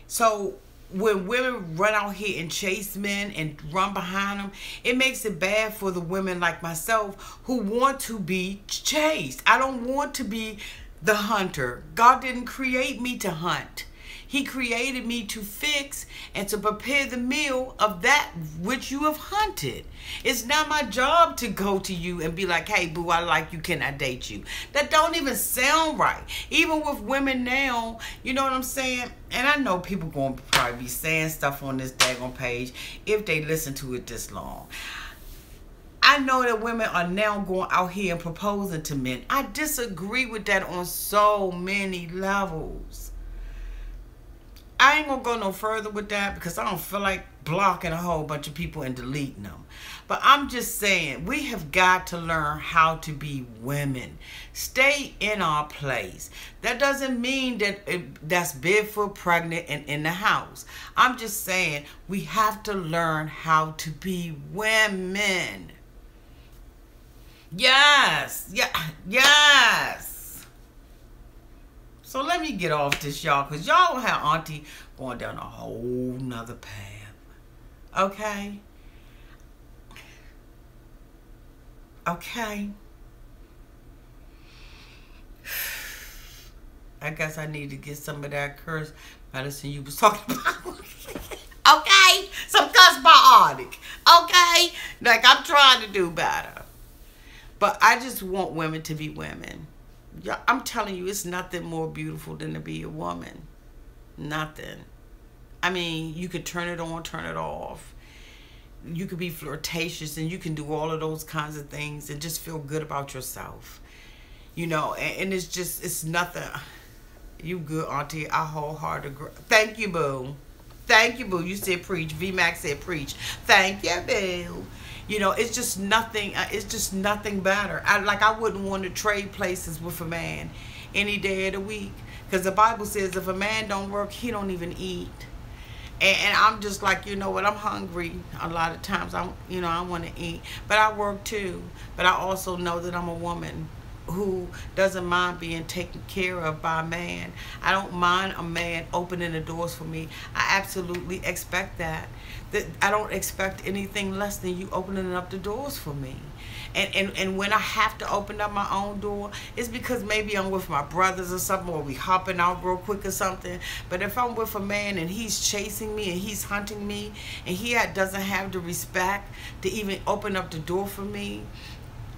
So when women run out here and chase men and run behind them, it makes it bad for the women like myself who want to be chased. I don't want to be the hunter. God didn't create me to hunt. He created me to fix and to prepare the meal of that which you have hunted. It's not my job to go to you and be like, hey, boo, I like you. Can I date you? That don't even sound right. Even with women now, you know what I'm saying? And I know people going to probably be saying stuff on this daggone page if they listen to it this long. I know that women are now going out here and proposing to men. I disagree with that on so many levels. I ain't gonna go no further with that because I don't feel like blocking a whole bunch of people and deleting them. But I'm just saying, we have got to learn how to be women. Stay in our place. That doesn't mean that that's barefoot, pregnant, and in the house. I'm just saying, we have to learn how to be women. Yes. Yes. So let me get off this, y'all, because y'all don't have Auntie going down a whole nother path. Okay? Okay? I guess I need to get some of that curse medicine you was talking about. Okay? Some cuss biotic. Okay? Like, I'm trying to do better. But I just want women to be women. I'm telling you, it's nothing more beautiful than to be a woman. Nothing. I mean, you could turn it on, turn it off. You could be flirtatious and you can do all of those kinds of things and just feel good about yourself. You know, and it's just, it's nothing. You good, Auntie. I wholeheartedly agree. Thank you, boo. Thank you, boo. You said preach. V-Max said preach. Thank you, boo. You know, it's just nothing. It's just nothing better. I wouldn't want to trade places with a man any day of the week, because the Bible says if a man don't work, he don't even eat. And I'm just like, you know what? I'm hungry a lot of times. I want to eat, but I work too. But I also know that I'm a woman who doesn't mind being taken care of by a man. I don't mind a man opening the doors for me. I absolutely expect that. I don't expect anything less than you opening up the doors for me. And when I have to open up my own door, it's because maybe I'm with my brothers or something, or we hopping out real quick or something. But if I'm with a man and he's chasing me and he's hunting me and he doesn't have the respect to even open up the door for me,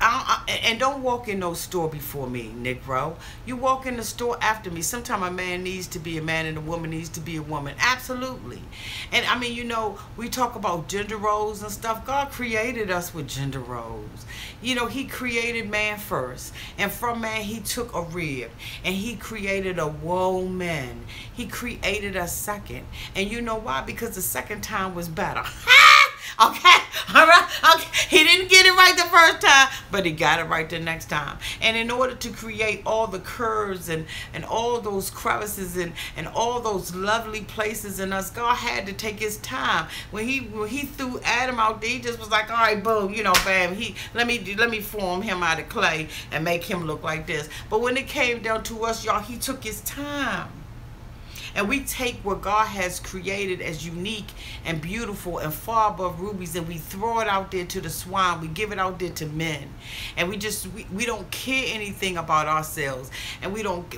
and don't walk in no store before me, Negro. You walk in the store after me. Sometimes a man needs to be a man and a woman needs to be a woman. Absolutely. And I mean, you know, we talk about gender roles and stuff. God created us with gender roles. You know, he created man first. And from man, he took a rib. And he created a woman. He created us second. And you know why? Because the second time was better. Okay, all right, okay. He didn't get it right the first time, but he got it right the next time. And in order to create all the curves and all those crevices and all those lovely places in us, God had to take his time. When he threw Adam out there, he just was like, all right, boom, you know, bam, let me form him out of clay and make him look like this. But when it came down to us, y'all, he took his time. And we take what God has created as unique and beautiful and far above rubies, and we throw it out there to the swine. We give it out there to men, and we don't care anything about ourselves, and we don't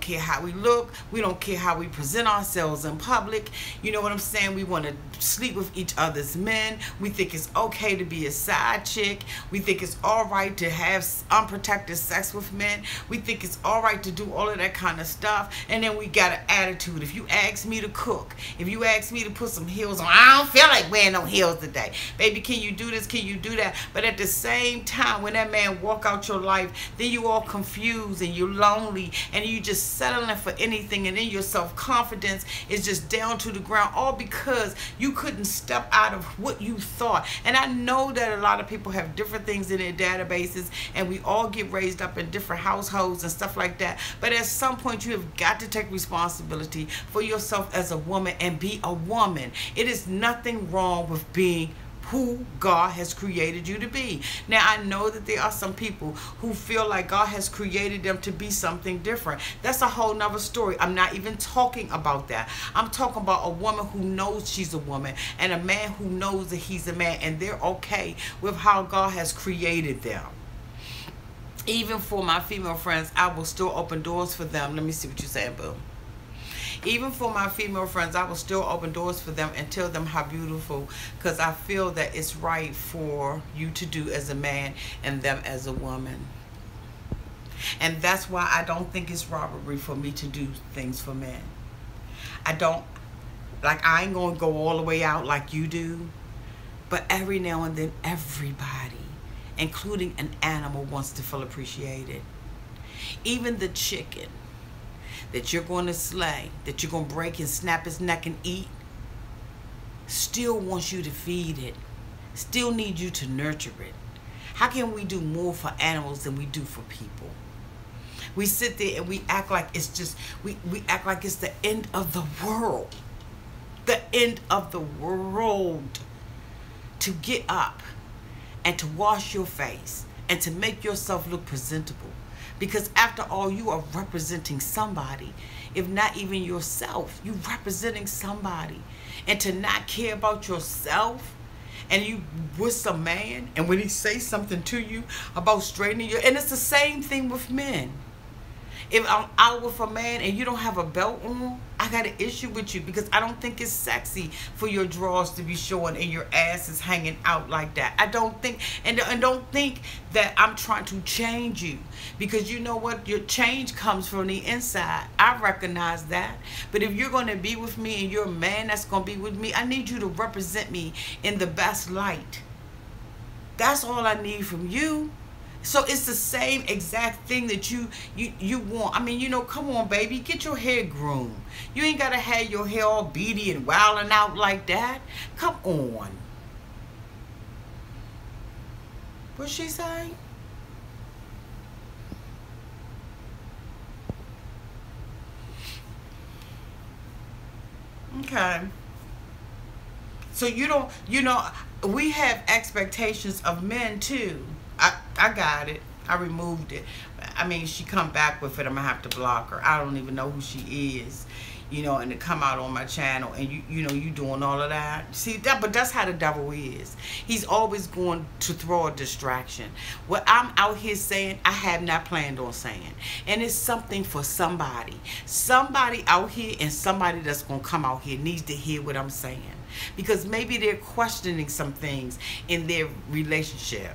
care how we look. We don't care how we present ourselves in public. You know what I'm saying? We want to sleep with each other's men. We think it's okay to be a side chick. We think it's all right to have unprotected sex with men. We think it's all right to do all of that kind of stuff, and then we got an attitude attitude. If you ask me to cook, if you ask me to put some heels on, I don't feel like wearing no heels today. Baby, can you do this? Can you do that? But at the same time, when that man walk out your life, then you all confused and you're lonely and you just settling for anything, and then your self-confidence is just down to the ground, all because you couldn't step out of what you thought. And I know that a lot of people have different things in their databases, and we all get raised up in different households and stuff like that. But at some point, you have got to take responsibility for yourself as a woman and be a woman. It is nothing wrong with being who God has created you to be. Now, I know that there are some people who feel like God has created them to be something different. That's a whole nother story. I'm not even talking about that. I'm talking about a woman who knows she's a woman and a man who knows that he's a man, and they're okay with how God has created them. Even for my female friends, I will still open doors for them. Let me see what you're saying, boo. Even for my female friends, I will still open doors for them and tell them how beautiful, because I feel that it's right for you to do as a man and them as a woman. And that's why I don't think it's robbery for me to do things for men. I ain't going to go all the way out like you do, but every now and then everybody, including an animal, wants to feel appreciated. Even the chicken that you're going to slay, that you're going to break and snap its neck and eat, still wants you to feed it, still need you to nurture it. How can we do more for animals than we do for people? We sit there and we act like it's just, we act like it's the end of the world. The end of the world. To get up and to wash your face and to make yourself look presentable. Because after all, you are representing somebody. If not even yourself, you're representing somebody. And to not care about yourself, and you with some man, and when he says something to you about straightening your, and it's the same thing with men. If I'm out with a man and you don't have a belt on, I got an issue with you, because I don't think it's sexy for your drawers to be showing and your ass is hanging out like that. I don't think, and don't think that I'm trying to change you, because you know what? Your change comes from the inside. I recognize that. But if you're going to be with me and you're a man that's going to be with me, I need you to represent me in the best light. That's all I need from you. So it's the same exact thing that you want. I mean, you know, come on, baby. Get your hair groomed. You ain't got to have your hair all beady and wilding out like that. Come on. What's she saying? Okay. So you don't, you know, we have expectations of men too. I got it. I removed it. I mean, she come back with it, I'm gonna have to block her. I don't even know who she is, you know, and to come out on my channel and you know, you doing all of that. See that, but that's how the devil is. He's always going to throw a distraction. What I'm out here saying, I have not planned on saying, and it's something for somebody. Somebody out here, and somebody that's gonna come out here needs to hear what I'm saying, because maybe they're questioning some things in their relationship.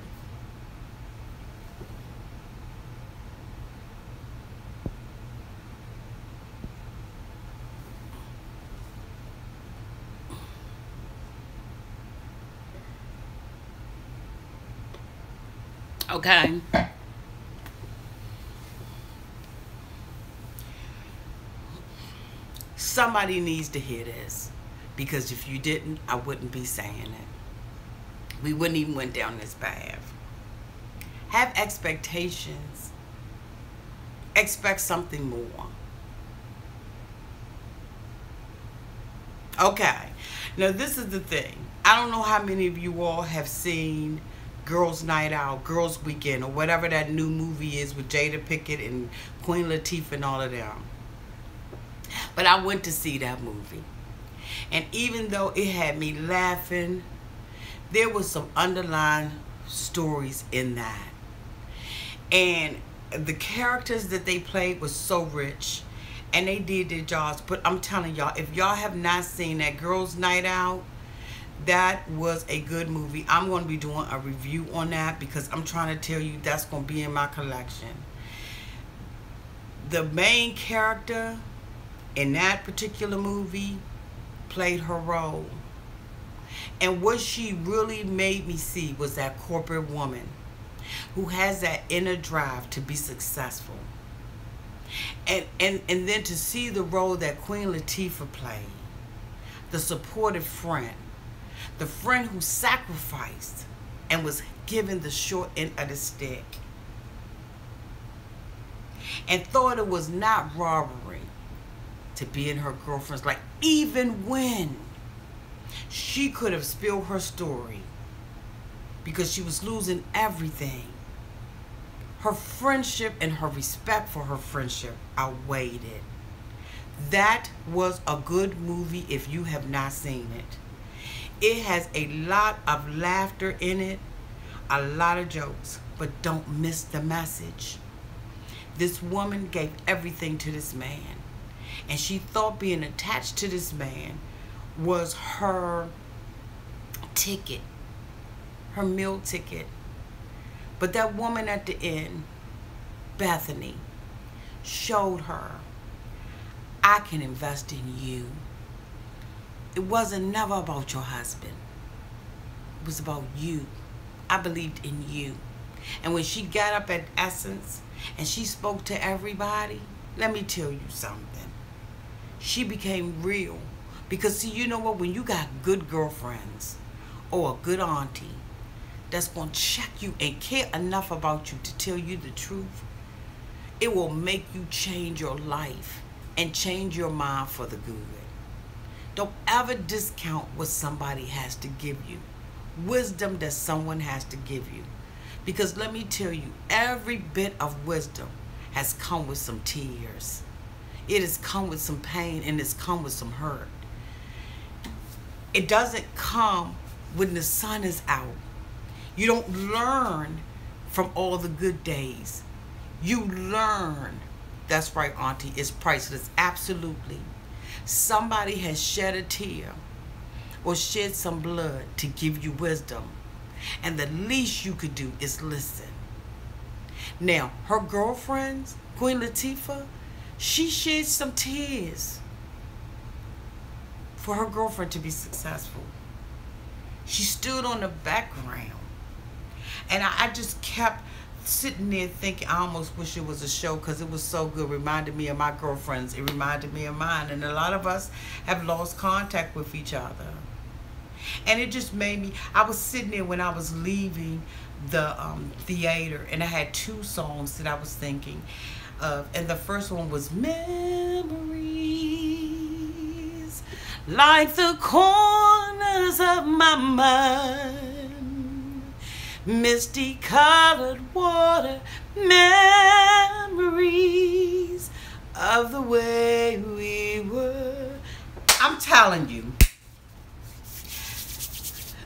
Okay. Somebody needs to hear this, because if you didn't, I wouldn't be saying it. We wouldn't even went down this path. Have expectations. Expect something more. Okay. Now this is the thing. I don't know how many of you all have seen Girls Night Out, Girls Weekend, or whatever that new movie is with Jada Pinkett and Queen Latifah and all of them. But I went to see that movie. And even though it had me laughing, there was some underlying stories in that. And the characters that they played was so rich, and they did their jobs. But I'm telling y'all, if y'all have not seen that Girls Night Out, that was a good movie. I'm going to be doing a review on that, because I'm trying to tell you that's going to be in my collection. The main character in that particular movie played her role. And what she really made me see was that corporate woman who has that inner drive to be successful. And then to see the role that Queen Latifah played, the supportive friend, the friend who sacrificed and was given the short end of the stick, and thought it was not robbery to be in her girlfriend's life, even when she could have spilled her story because she was losing everything. Her friendship and her respect for her friendship outweighed it. That was a good movie if you have not seen it. It has a lot of laughter in it, a lot of jokes, but don't miss the message. This woman gave everything to this man, and she thought being attached to this man was her ticket, her meal ticket. But that woman at the end, Bethany, showed her, I can invest in you. It wasn't never about your husband. It was about you. I believed in you. And when she got up at Essence and she spoke to everybody, let me tell you something. She became real. Because see, you know what? When you got good girlfriends or a good auntie that's going to check you and care enough about you to tell you the truth, it will make you change your life and change your mind for the good. Don't ever discount what somebody has to give you. Wisdom that someone has to give you. Because let me tell you, every bit of wisdom has come with some tears. It has come with some pain, and it's come with some hurt. It doesn't come when the sun is out. You don't learn from all the good days. You learn. That's right, Auntie. It's priceless. Absolutely. Somebody has shed a tear or shed some blood to give you wisdom. And the least you could do is listen. Now, her girlfriends, Queen Latifah, she shed some tears for her girlfriend to be successful. She stood on the background. And I just kept sitting there thinking, I almost wish it was a show because it was so good. It reminded me of my girlfriends. It reminded me of mine. And a lot of us have lost contact with each other. And it just made me, I was sitting there when I was leaving the theater, and I had two songs that I was thinking of. And the first one was Memories, like the corners of my mind, misty colored water, memories of the way we were. I'm telling you,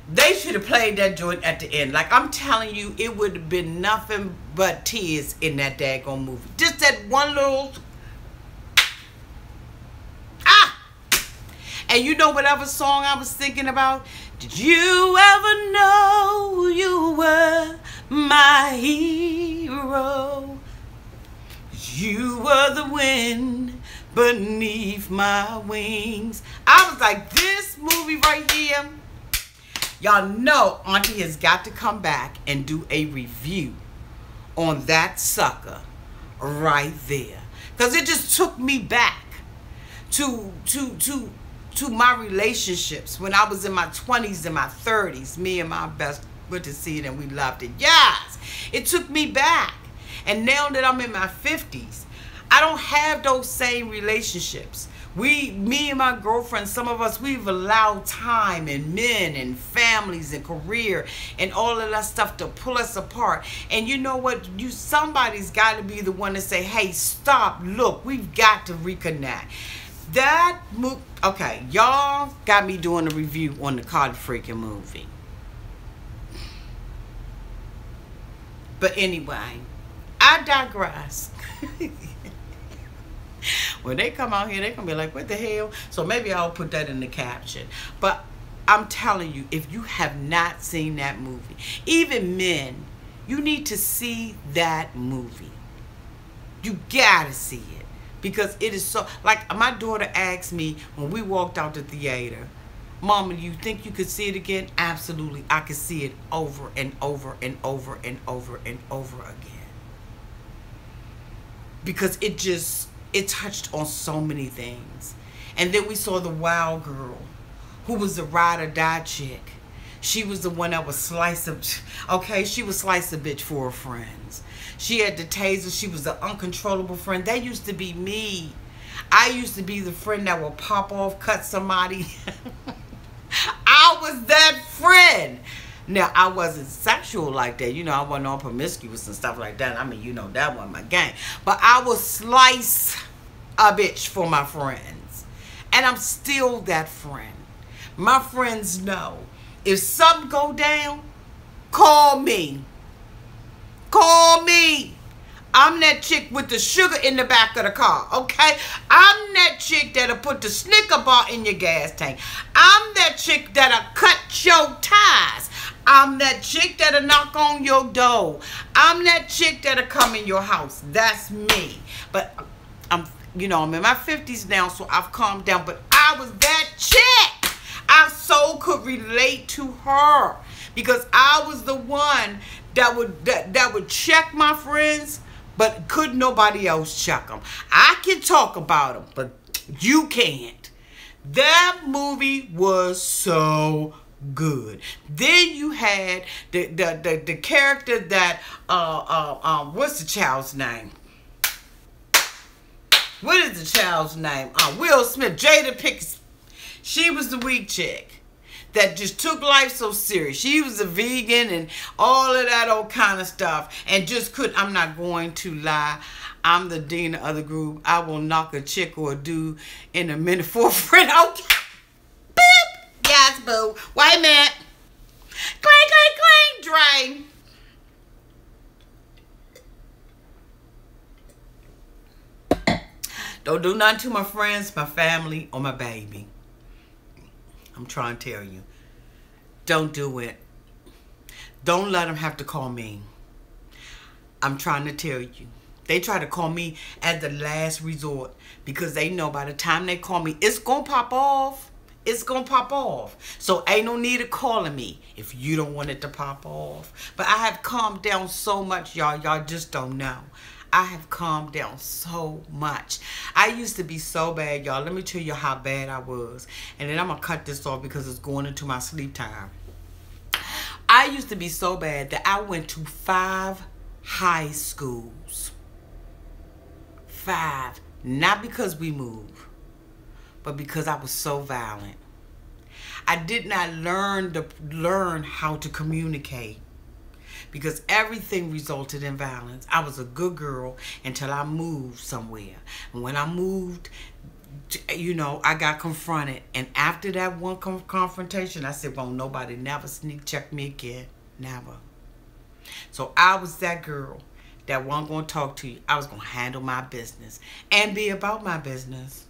they should have played that joint at the end. Like, I'm telling you, it would have been nothing but tears in that daggone movie. Just that one little... Ah! And you know whatever song I was thinking about? Did you ever know you were my hero? You were the wind beneath my wings. I was like, this movie right here... Y'all know Auntie has got to come back and do a review on that sucker right there. Because it just took me back to my relationships when I was in my 20s and my 30s. Me and my best went to see it and we loved it. Yes, it took me back. And now that I'm in my 50s, I don't have those same relationships. Me and my girlfriend, some of us, we've allowed time and men and families and career and all of that stuff to pull us apart. And you know what? Somebody's got to be the one to say, hey, stop, look, we've got to reconnect. That movie, okay, y'all got me doing a review on the Cardi freaking movie. But anyway, I digress. When they come out here, they're going to be like, what the hell? So maybe I'll put that in the caption. But I'm telling you, if you have not seen that movie, even men, you need to see that movie. You got to see it. Because it is so, like my daughter asked me when we walked out the theater, Mama, you think you could see it again? Absolutely. I could see it over and over and over and over and over again. Because it touched on so many things. And then we saw the wild girl, who was the ride or die chick. She was the one that was slice of, okay, she was slice a bitch for her friends. She had the taser. She was the uncontrollable friend. That used to be me. I used to be the friend that would pop off, cut somebody. I was that friend. Now, I wasn't sexual like that. You know, I wasn't all promiscuous and stuff like that. I mean, you know, that wasn't my game. But I would slice a bitch for my friends. And I'm still that friend. My friends know. If something go down, call me. Call me. I'm that chick with the sugar in the back of the car, okay? I'm that chick that'll put the Snicker bar in your gas tank. I'm that chick that'll cut your tires. I'm that chick that'll knock on your door. I'm that chick that'll come in your house. That's me. But I'm in my 50s now, so I've calmed down. But I was that chick. I so could relate to her because I was the one that would check my friends, but could nobody else check them. I can talk about them, but you can't. That movie was so good. Then you had the character that what's the child's name? What is the child's name? Will Smith, Jada Pinkett. She was the weak chick that just took life so serious. She was a vegan and all of that old kind of stuff. And just couldn't, I'm not going to lie. I'm the dean of the group. I will knock a chick or a dude in a minute for a friend. Okay. Beep. Yes, boo. Wait a minute. Clang, clang, clang, drain. Don't do nothing to my friends, my family, or my baby. I'm trying to tell you. Don't do it. Don't let them have to call me. I'm trying to tell you. They try to call me as the last resort because they know by the time they call me, it's going to pop off. It's going to pop off. So ain't no need of calling me if you don't want it to pop off. But I have calmed down so much, y'all. Y'all just don't know. I have calmed down so much. I used to be so bad, y'all. Let me tell you how bad I was. And then I'm going to cut this off because it's going into my sleep time. I used to be so bad that I went to 5 high schools. 5. Not because we moved, but because I was so violent. I did not learn how to communicate. Because everything resulted in violence. I was a good girl until I moved somewhere. And when I moved, I got confronted. And after that one confrontation, I said, well, nobody never sneak check me again. Never. So I was that girl that wasn't going to talk to you. I was going to handle my business and be about my business.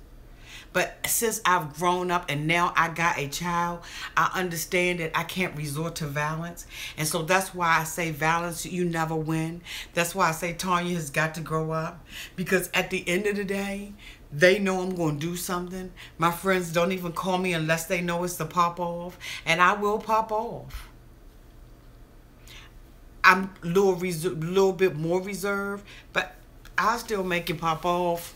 But since I've grown up and now I got a child, I understand that I can't resort to violence. And so that's why I say violence, you never win. That's why I say Tanya has got to grow up. Because at the end of the day, they know I'm going to do something. My friends don't even call me unless they know it's to pop off. And I will pop off. I'm a little bit more reserved, but I'll still make it pop off.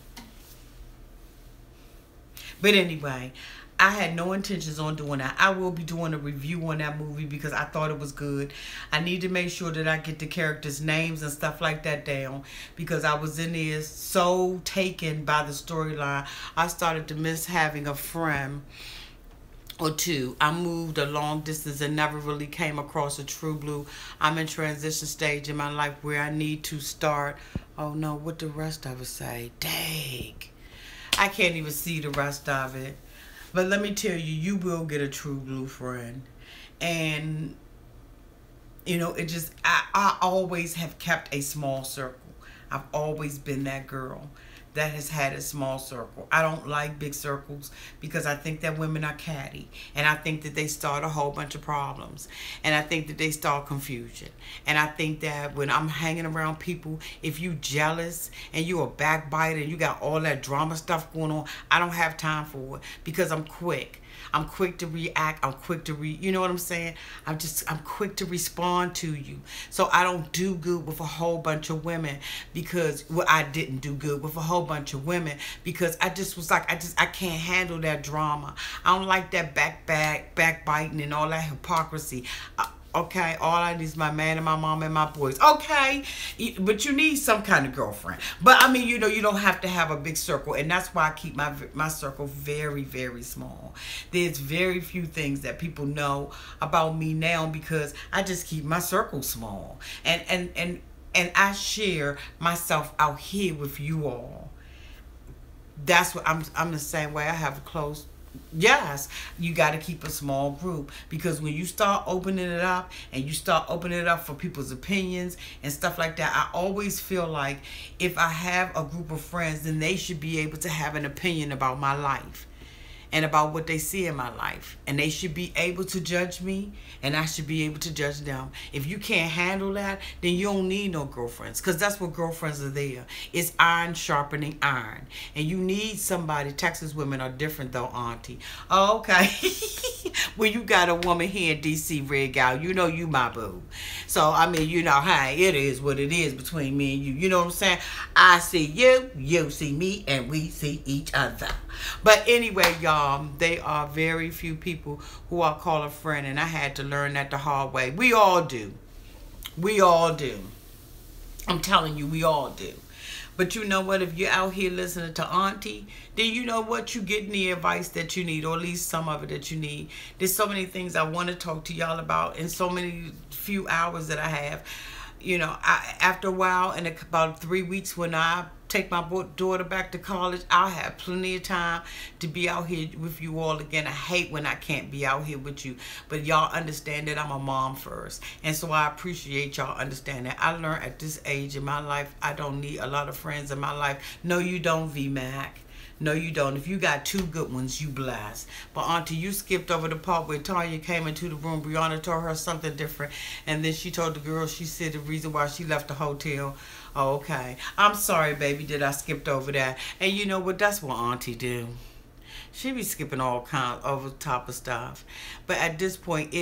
But anyway, I had no intentions on doing that. I will be doing a review on that movie because I thought it was good. I need to make sure that I get the characters' names and stuff like that down because I was in there so taken by the storyline. I started to miss having a friend or two. I moved a long distance and never really came across a true blue. I'm in transition stage in my life where I need to start. Oh no, what the rest of it say? Dang. I can't even see the rest of it. But let me tell you, you will get a true blue friend. And, I always have kept a small circle. I've always been that girl that has had a small circle. I don't like big circles because I think that women are catty, and I think that they start a whole bunch of problems, and I think that they start confusion, and I think that when I'm hanging around people, if you jealous and you a backbiter and you got all that drama stuff going on, I don't have time for it because I'm quick. I'm quick to react. I'm quick to you know what I'm saying? I'm quick to respond to you. So I don't do good with a whole bunch of women because, well, I didn't do good with a whole bunch of women because I just was like, I can't handle that drama. I don't like that backbiting and all that hypocrisy. Okay, all I need is my man and my mom and my boys. Okay, but you need some kind of girlfriend. But I mean, you know, you don't have to have a big circle, and that's why I keep my circle very, very small. There's very few things that people know about me now because I just keep my circle small, and I share myself out here with you all. That's what I'm the same way. I have a close. Yes, you got to keep a small group because when you start opening it up and you start opening it up for people's opinions and stuff like that, I always feel like if I have a group of friends, then they should be able to have an opinion about my life and about what they see in my life, and they should be able to judge me and I should be able to judge them. If you can't handle that, then you don't need no girlfriends, because that's what girlfriends are there. It's iron sharpening iron, and you need somebody. Texas women are different though, auntie. Oh, okay. When you got a woman here in DC, red gal, you know you my boo. So I mean, you know, hey, it is what it is between me and you. You know what I'm saying? I see you, you see me, and we see each other. But anyway, y'all, they are very few people who I call a friend, and I had to learn that the hard way. We all do. We all do. I'm telling you, we all do. But you know what? If you're out here listening to Auntie, then you know what? You're getting the advice that you need, or at least some of it that you need. There's so many things I want to talk to y'all about in so many few hours that I have. You know, after a while, in about 3 weeks when I take my daughter back to college, I'll have plenty of time to be out here with you all again. I hate when I can't be out here with you, but y'all understand that I'm a mom first, and so I appreciate y'all understand that. I learned at this age in my life I don't need a lot of friends in my life. No, you don't, VMAC. No, you don't. If you got 2 good ones, you blessed. But Auntie, you skipped over the part where Tanya came into the room. Brianna told her something different, and then she told the girl, she said the reason why she left the hotel. Oh, okay. I'm sorry, baby, that I skipped over that. And you know what? That's what Auntie do. She be skipping all kinds over the top of stuff. But at this point,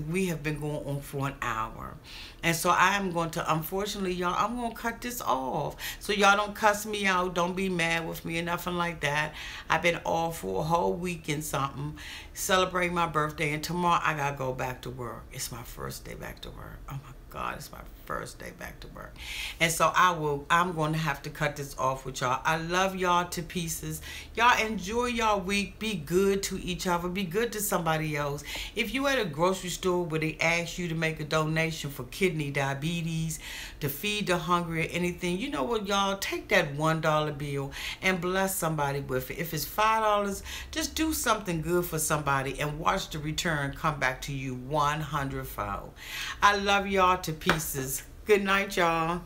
we have been going on for an hour. And so I am going to, unfortunately, y'all, I'm going to cut this off. So y'all don't cuss me out. Don't be mad with me or nothing like that. I've been off for a whole week and something, celebrating my birthday. And tomorrow I got to go back to work. It's my first day back to work. Oh, my God, it's my first day back to work. And so I'm going to have to cut this off with y'all. I love y'all to pieces. Y'all enjoy y'all week. Be good to each other. Be good to somebody else. If you at a grocery store where they ask you to make a donation for kidney diabetes, to feed the hungry or anything, you know what, y'all? Take that $1 bill and bless somebody with it. If it's $5, just do something good for somebody and watch the return come back to you 100-fold. I love y'all to pieces. Good night, y'all.